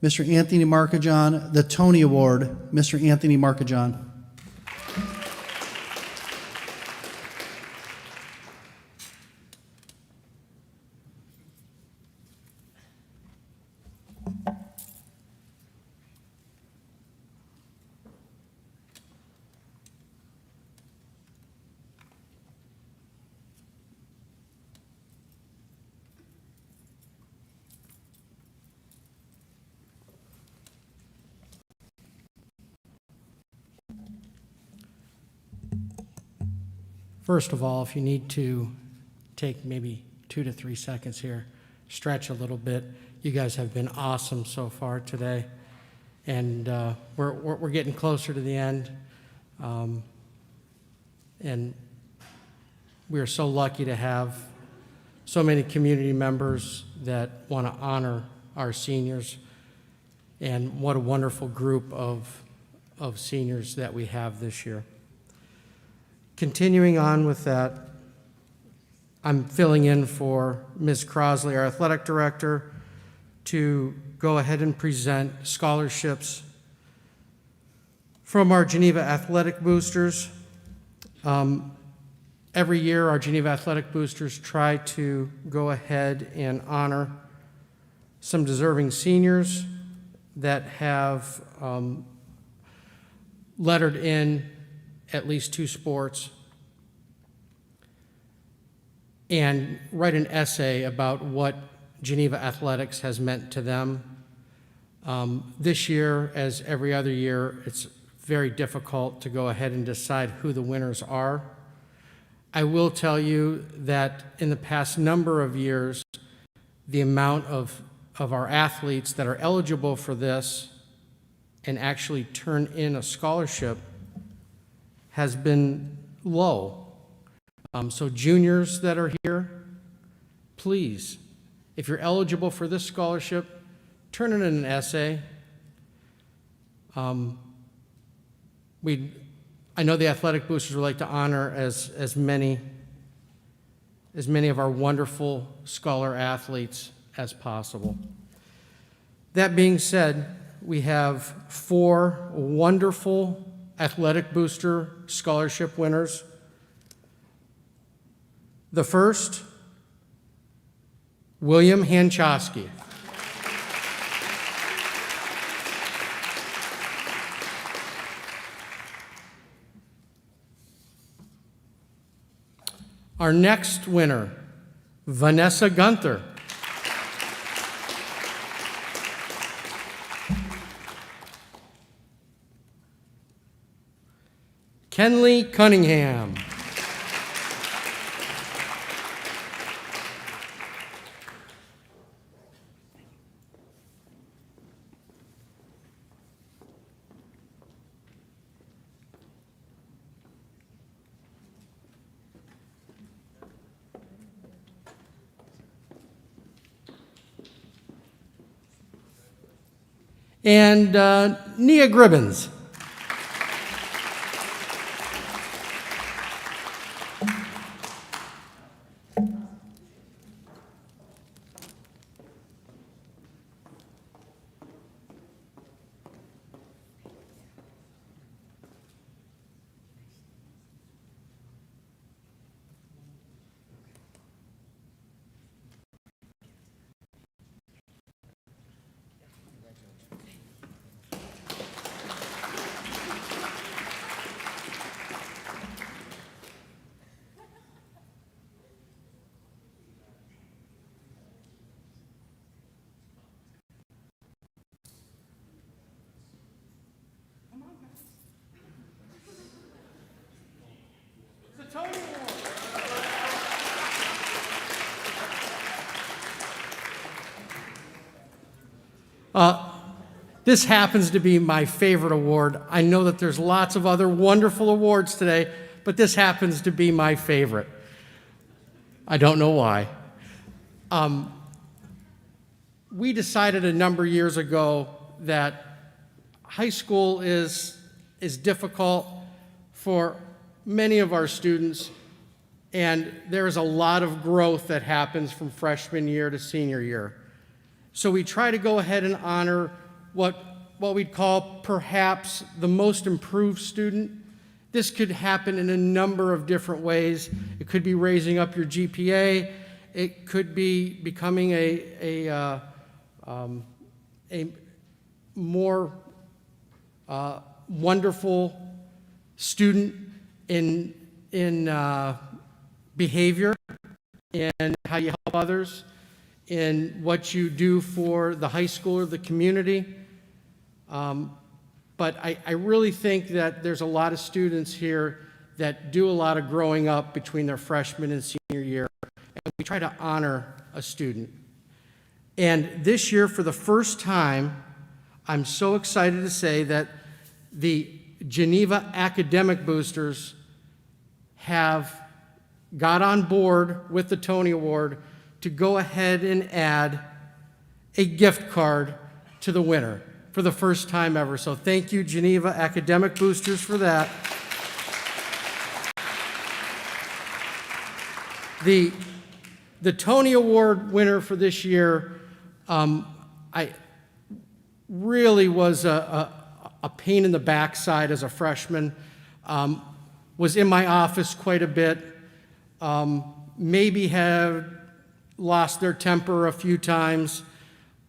Mr. Anthony Markajon. The Tony Award, Mr. Anthony Markajon. First of all, if you need to take maybe 2 to 3 seconds here, stretch a little bit. You guys have been awesome so far today, and we're getting closer to the end, and we are so lucky to have so many community members that want to honor our seniors, and what a wonderful group of seniors that we have this year. Continuing on with that, I'm filling in for Ms. Crosley, our athletic director, to go ahead and present scholarships from our Geneva Athletic Boosters. Every year, our Geneva Athletic Boosters try to go ahead and honor some deserving seniors that have lettered in at least 2 sports, and write an essay about what Geneva Athletics has meant to them. This year, as every other year, it's very difficult to go ahead and decide who the winners are. I will tell you that in the past number of years, the amount of our athletes that are eligible for this and actually turn in a scholarship has been low. So juniors that are here, please, if you're eligible for this scholarship, turn in an essay. I know the athletic boosters would like to honor as many of our wonderful scholar athletes as possible. That being said, we have 4 wonderful athletic booster scholarship winners. The first, William Hanchowski. Our next winner, Vanessa Gunther. Kenley Cunningham. And Nia Gribbins. This happens to be my favorite award. I know that there's lots of other wonderful awards today, but this happens to be my favorite. I don't know why. We decided a number of years ago that high school is difficult for many of our students, and there is a lot of growth that happens from freshman year to senior year. So we try to go ahead and honor what we'd call perhaps the most improved student. This could happen in a number of different ways. It could be raising up your GPA. It could be becoming a more wonderful student in behavior and how you help others, in what you do for the high school or the community. But I really think that there's a lot of students here that do a lot of growing up between their freshman and senior year, and we try to honor a student. And this year, for the first time, I'm so excited to say that the Geneva Academic Boosters have got on board with the Tony Award to go ahead and add a gift card to the winner for the first time ever. So thank you, Geneva Academic Boosters, for that. The Tony Award winner for this year, I really was a pain in the backside as a freshman. Was in my office quite a bit. Maybe have lost their temper a few times.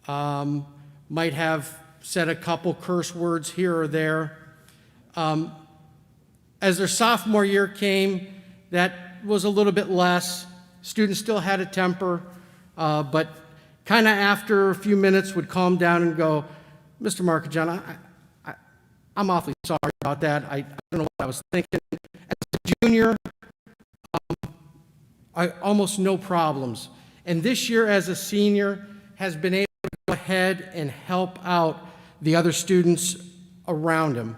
Might have said a couple curse words here or there. As their sophomore year came, that was a little bit less. Students still had a temper, but kind of after a few minutes would calm down and go, Mr. Markajon, I'm awfully sorry about that. I don't know what I was thinking. As a junior, I almost no problems. And this year as a senior has been able to go ahead and help out the other students around him.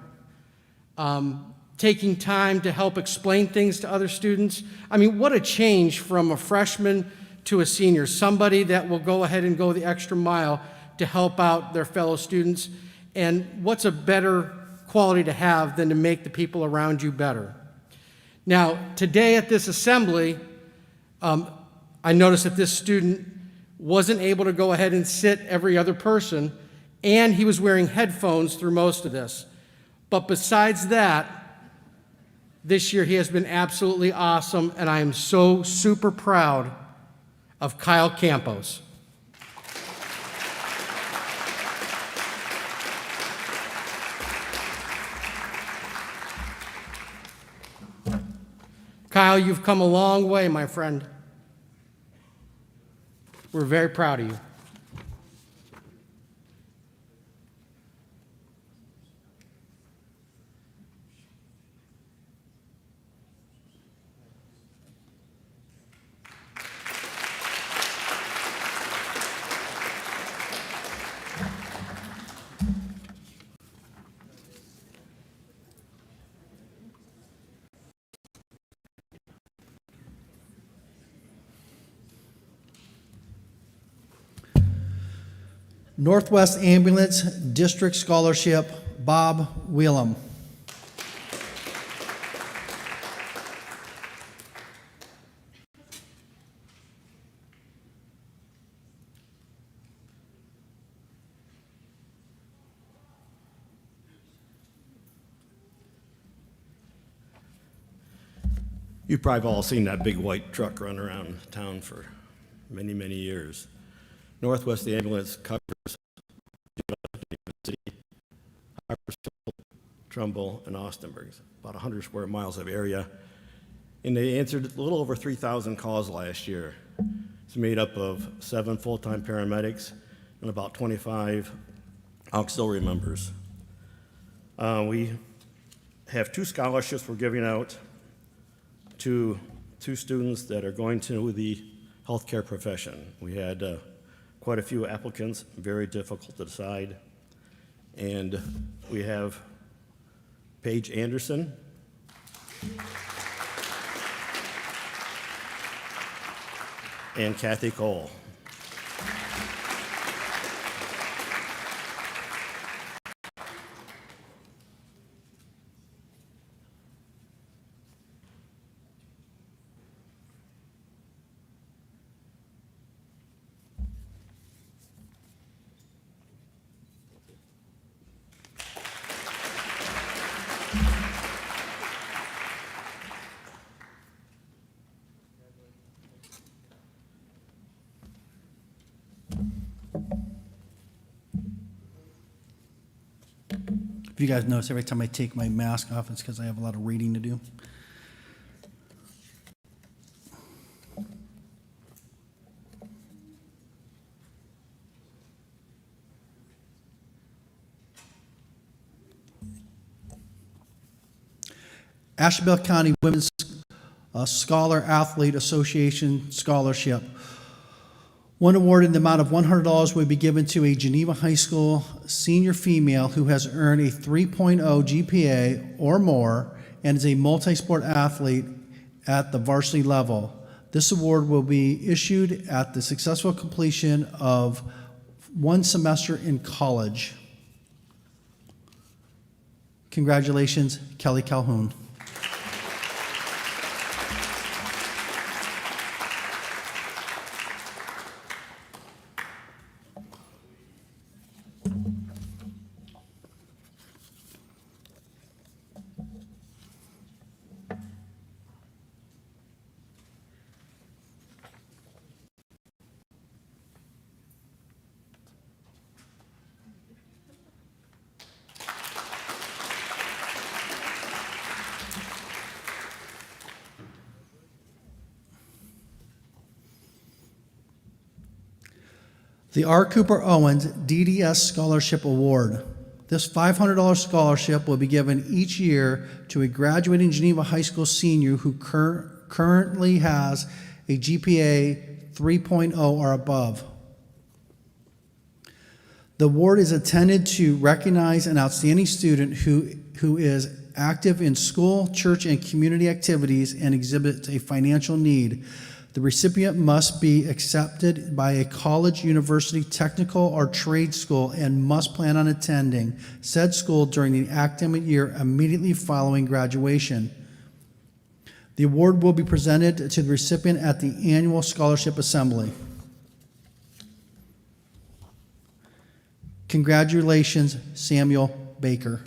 Taking time to help explain things to other students. I mean, what a change from a freshman to a senior. Somebody that will go ahead and go the extra mile to help out their fellow students. And what's a better quality to have than to make the people around you better? Now, today at this assembly, I noticed that this student wasn't able to go ahead and sit every other person, and he was wearing headphones through most of this. But besides that, this year he has been absolutely awesome, and I am so super proud of Kyle Campos. Kyle, you've come a long way, my friend. We're very proud of you. Northwest Ambulance District Scholarship, Bob Wheelam. You've probably all seen that big white truck run around town for many, many years. Northwest Ambulance covers City, Harpersville, Trumbull, and Austinburg, about 100 square miles of area. And they answered a little over 3,000 calls last year. It's made up of 7 full-time paramedics and about 25 auxiliary members. We have 2 scholarships we're giving out to 2 students that are going to the healthcare profession. We had quite a few applicants, very difficult to decide. And we have Paige Anderson and Kathy Cole. If you guys notice, every time I take my mask off, it's because I have a lot of reading to do. Ashtabula County Women's Scholar Athlete Association Scholarship. One award in the amount of $100 will be given to a Geneva High School senior female who has earned a 3.0 GPA or more and is a multi-sport athlete at the varsity level. This award will be issued at the successful completion of 1 semester in college. Congratulations, Kelly Calhoun. The R. Cooper Owens DDS Scholarship Award. This $500 scholarship will be given each year to a graduating Geneva High School senior who currently has a GPA 3.0 or above. The award is intended to recognize an outstanding student who is active in school, church, and community activities and exhibits a financial need. The recipient must be accepted by a college, university, technical, or trade school and must plan on attending said school during the academic year immediately following graduation. The award will be presented to the recipient at the annual scholarship assembly. Congratulations, Samuel Baker.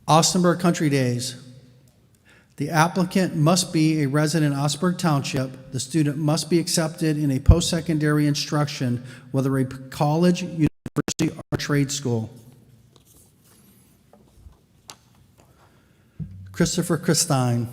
Austinburg Country Days. The applicant must be a resident of Austinburg Township. The student must be accepted in a post-secondary instruction, whether a college, university, or trade school. Christopher Christine.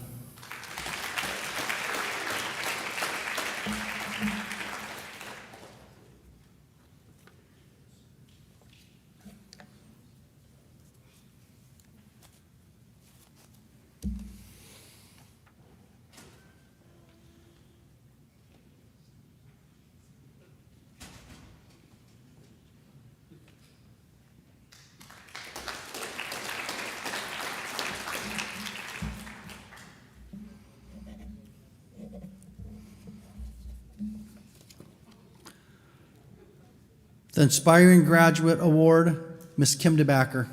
The Inspiring Graduate Award, Ms. Kim DeBacker.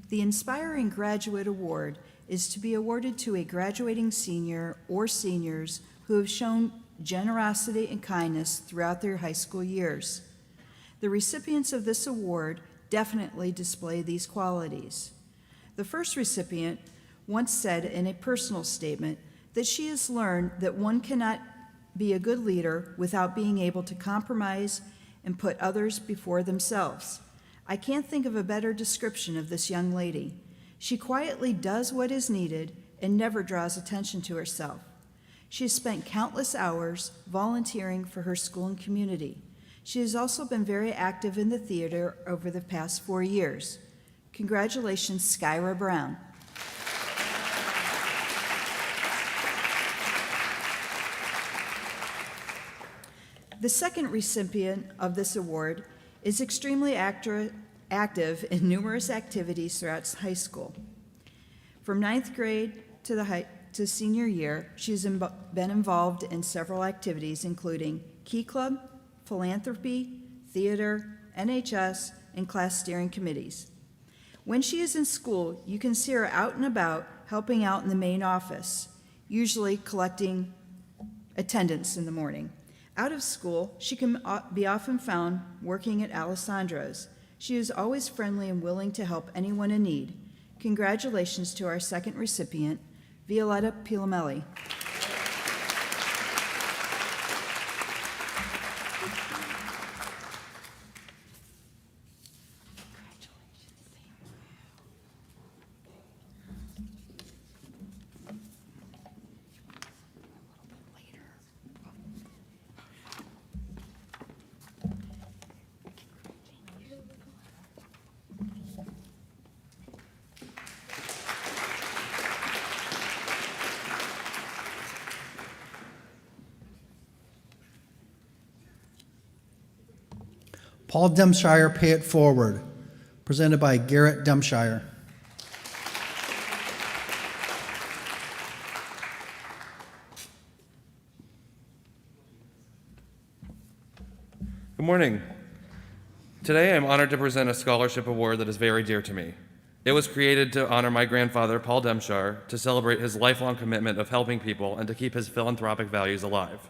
The Inspiring Graduate Award is to be awarded to a graduating senior or seniors who have shown generosity and kindness throughout their high school years. The recipients of this award definitely display these qualities. The first recipient once said in a personal statement that she has learned that one cannot be a good leader without being able to compromise and put others before themselves. I can't think of a better description of this young lady. She quietly does what is needed and never draws attention to herself. She has spent countless hours volunteering for her school and community. She has also been very active in the theater over the past 4 years. Congratulations, Skyra Brown. The second recipient of this award is extremely active in numerous activities throughout high school. From 9th grade to senior year, she's been involved in several activities, including Key Club, philanthropy, theater, NHS, and class steering committees. When she is in school, you can see her out and about helping out in the main office, usually collecting attendance in the morning. Out of school, she can be often found working at Alessandro's. She is always friendly and willing to help anyone in need. Congratulations to our second recipient, Violetta Pilamelli. Paul Demshire, Pay It Forward, presented by Garrett Demshire. Good morning. Today I'm honored to present a scholarship award that is very dear to me. It was created to honor my grandfather, Paul Demshire, to celebrate his lifelong commitment of helping people and to keep his philanthropic values alive.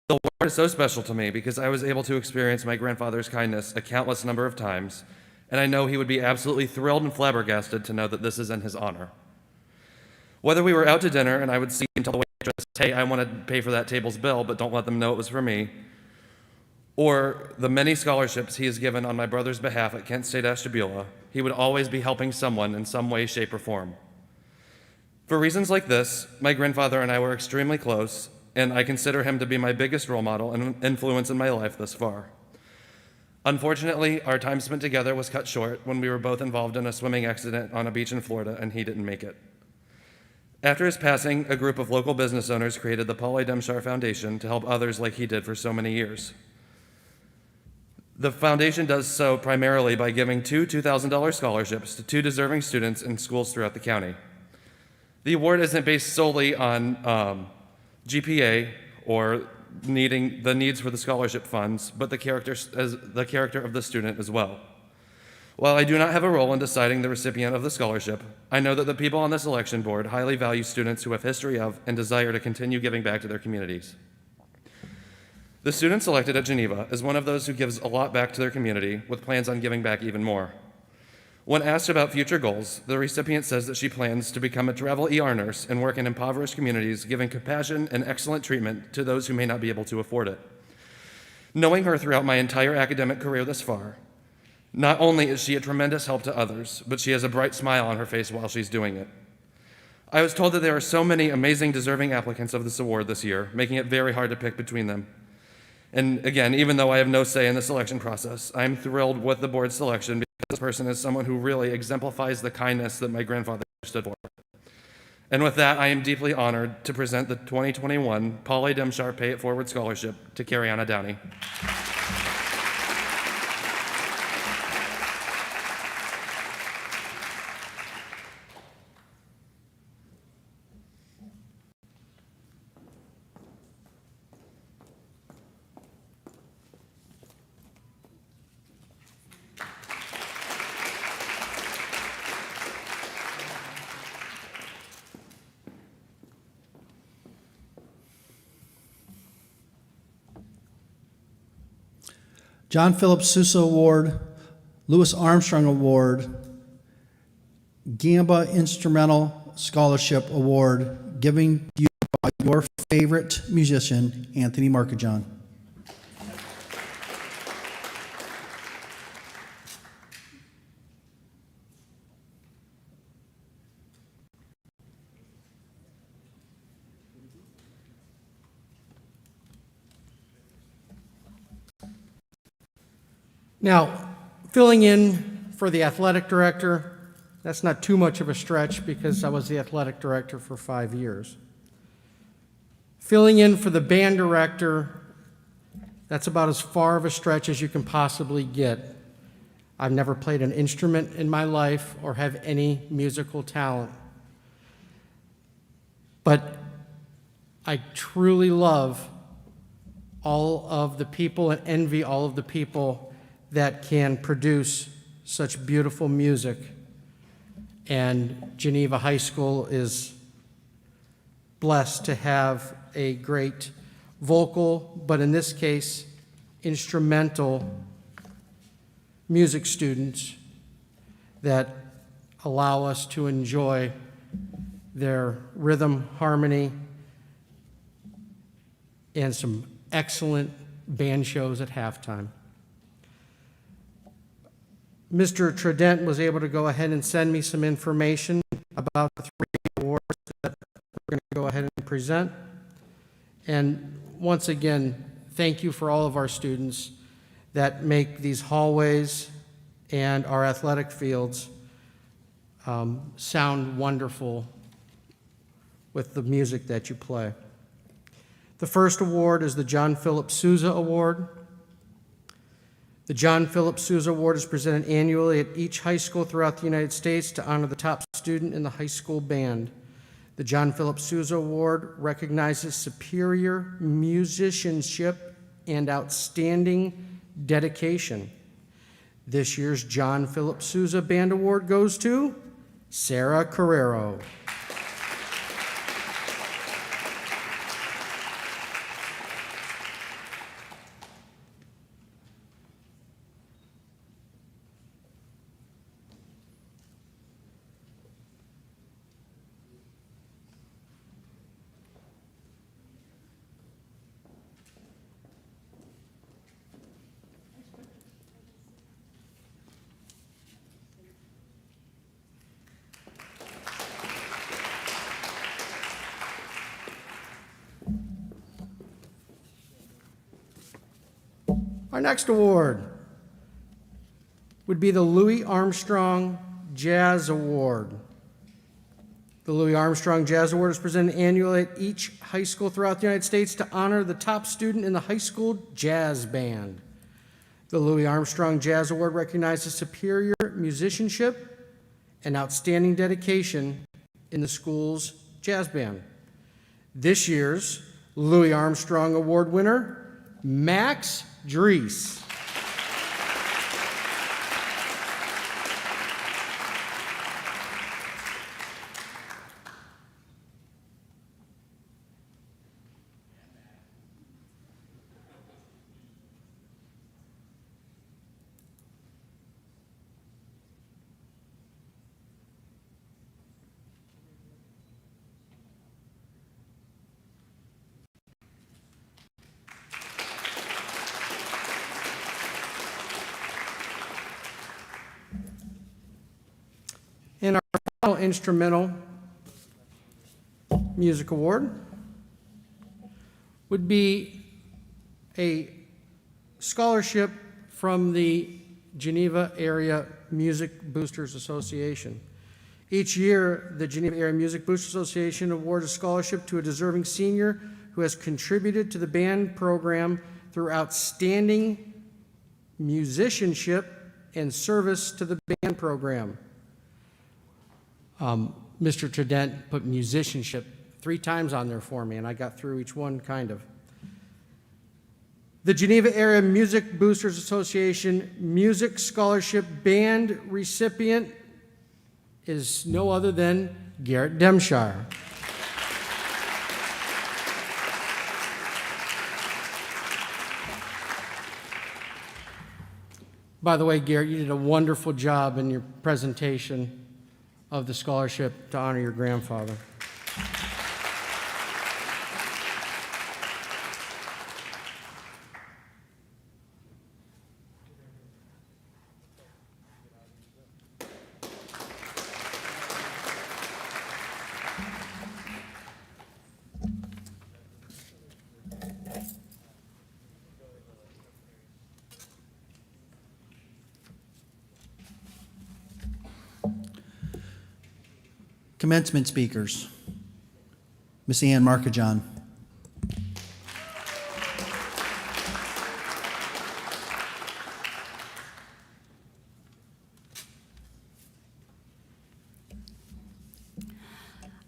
The award is so special to me because I was able to experience my grandfather's kindness a countless number of times, and I know he would be absolutely thrilled and flabbergasted to know that this is in his honor. Whether we were out to dinner and I would see him tell the waitress, "Hey, I want to pay for that table's bill, but don't let them know it was for me," or the many scholarships he has given on my brother's behalf at Kent State Ashtabula, he would always be helping someone in some way, shape, or form. For reasons like this, my grandfather and I were extremely close, and I consider him to be my biggest role model and influence in my life thus far. Unfortunately, our time spent together was cut short when we were both involved in a swimming accident on a beach in Florida, and he didn't make it. After his passing, a group of local business owners created the Paul A. Demshire Foundation to help others like he did for so many years. The foundation does so primarily by giving two $2,000 scholarships to 2 deserving students in schools throughout the county. The award isn't based solely on GPA or needing the needs for the scholarship funds, but the character of the student as well. While I do not have a role in deciding the recipient of the scholarship, I know that the people on the selection board highly value students who have history of and desire to continue giving back to their communities. The student selected at Geneva is one of those who gives a lot back to their community with plans on giving back even more. When asked about future goals, the recipient says that she plans to become a travel ER nurse and work in impoverished communities, giving compassion and excellent treatment to those who may not be able to afford it. Knowing her throughout my entire academic career thus far, not only is she a tremendous help to others, but she has a bright smile on her face while she's doing it. I was told that there are so many amazing deserving applicants of this award this year, making it very hard to pick between them. And again, even though I have no say in the selection process, I'm thrilled with the board's selection because this person is someone who really exemplifies the kindness that my grandfather stood for. And with that, I am deeply honored to present the 2021 Paul A. Demshire Pay It Forward Scholarship to Cariana Downey. John Philip Sousa Award, Louis Armstrong Award, Gamba Instrumental Scholarship Award, given to you by your favorite musician, Anthony Markajon. Now, filling in for the athletic director, that's not too much of a stretch because I was the athletic director for 5 years. Filling in for the band director, that's about as far of a stretch as you can possibly get. I've never played an instrument in my life or have any musical talent. But I truly love all of the people and envy all of the people that can produce such beautiful music. And Geneva High School is blessed to have a great vocal, but in this case, instrumental music students that allow us to enjoy their rhythm, harmony, and some excellent band shows at halftime. Mr. Trident was able to go ahead and send me some information about the 3 awards that we're going to go ahead and present. And once again, thank you for all of our students that make these hallways and our athletic fields sound wonderful with the music that you play. The first award is the John Philip Sousa Award. The John Philip Sousa Award is presented annually at each high school throughout the United States to honor the top student in the high school band. The John Philip Sousa Award recognizes superior musicianship and outstanding dedication. This year's John Philip Sousa Band Award goes to Sarah Carrero. Our next award would be the Louis Armstrong Jazz Award. The Louis Armstrong Jazz Award is presented annually at each high school throughout the United States to honor the top student in the high school jazz band. The Louis Armstrong Jazz Award recognizes superior musicianship and outstanding dedication in the school's jazz band. This year's Louis Armstrong Award winner, Max Dries. And our final instrumental music award would be a scholarship from the Geneva Area Music Boosters Association. Each year, the Geneva Area Music Boosters Association awards a scholarship to a deserving senior who has contributed to the band program through outstanding musicianship and service to the band program. Mr. Trident put musicianship 3 times on there for me, and I got through each one kind of. The Geneva Area Music Boosters Association Music Scholarship Band recipient is no other than Garrett Demshire. By the way, Garrett, you did a wonderful job in your presentation of the scholarship to honor your grandfather. Commencement speakers. Miss Ann Markajon.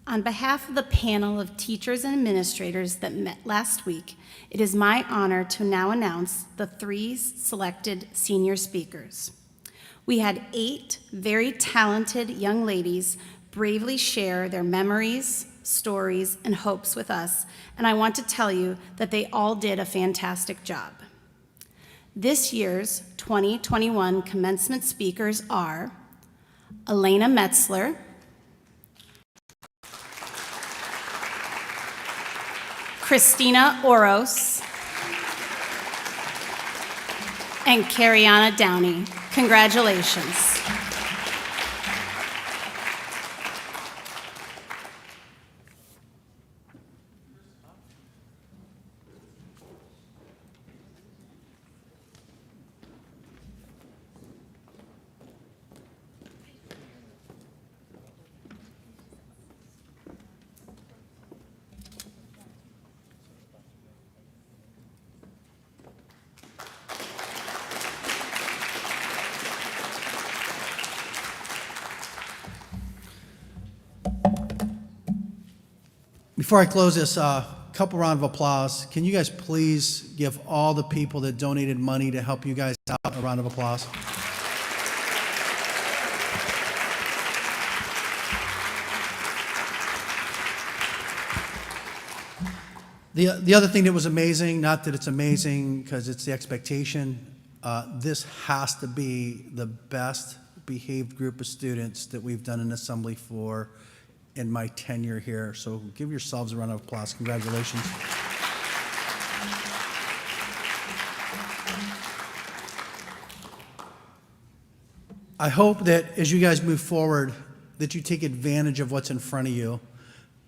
On behalf of the panel of teachers and administrators that met last week, it is my honor to now announce the 3 selected senior speakers. We had 8 very talented young ladies bravely share their memories, stories, and hopes with us, and I want to tell you that they all did a fantastic job. This year's 2021 commencement speakers are Elena Metzler, Christina Oros, and Cariana Downey. Congratulations. Before I close this, couple round of applause. Can you guys please give all the people that donated money to help you guys out a round of applause? The other thing that was amazing, not that it's amazing because it's the expectation, this has to be the best behaved group of students that we've done an assembly for in my tenure here. So give yourselves a round of applause. Congratulations. I hope that as you guys move forward, that you take advantage of what's in front of you.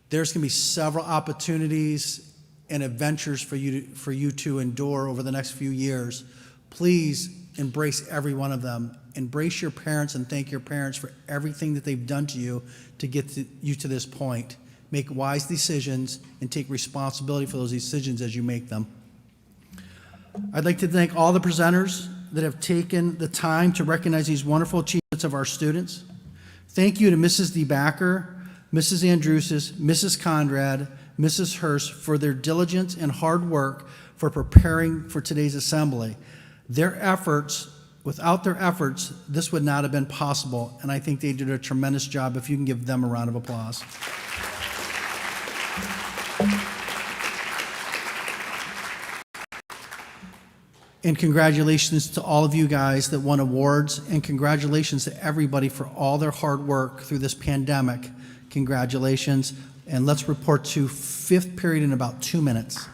There's going to be several opportunities and adventures for you to endure over the next few years. Please embrace every one of them. Embrace your parents and thank your parents for everything that they've done to you to get you to this point. Make wise decisions and take responsibility for those decisions as you make them. I'd like to thank all the presenters that have taken the time to recognize these wonderful achievements of our students. Thank you to Mrs. DeBacker, Mrs. Andrusis, Mrs. Conrad, Mrs. Hurst for their diligence and hard work for preparing for today's assembly. Without their efforts, this would not have been possible, and I think they did a tremendous job. If you can give them a round of applause. And congratulations to all of you guys that won awards, and congratulations to everybody for all their hard work through this pandemic. Congratulations, and let's report to 5th period in about 2 minutes.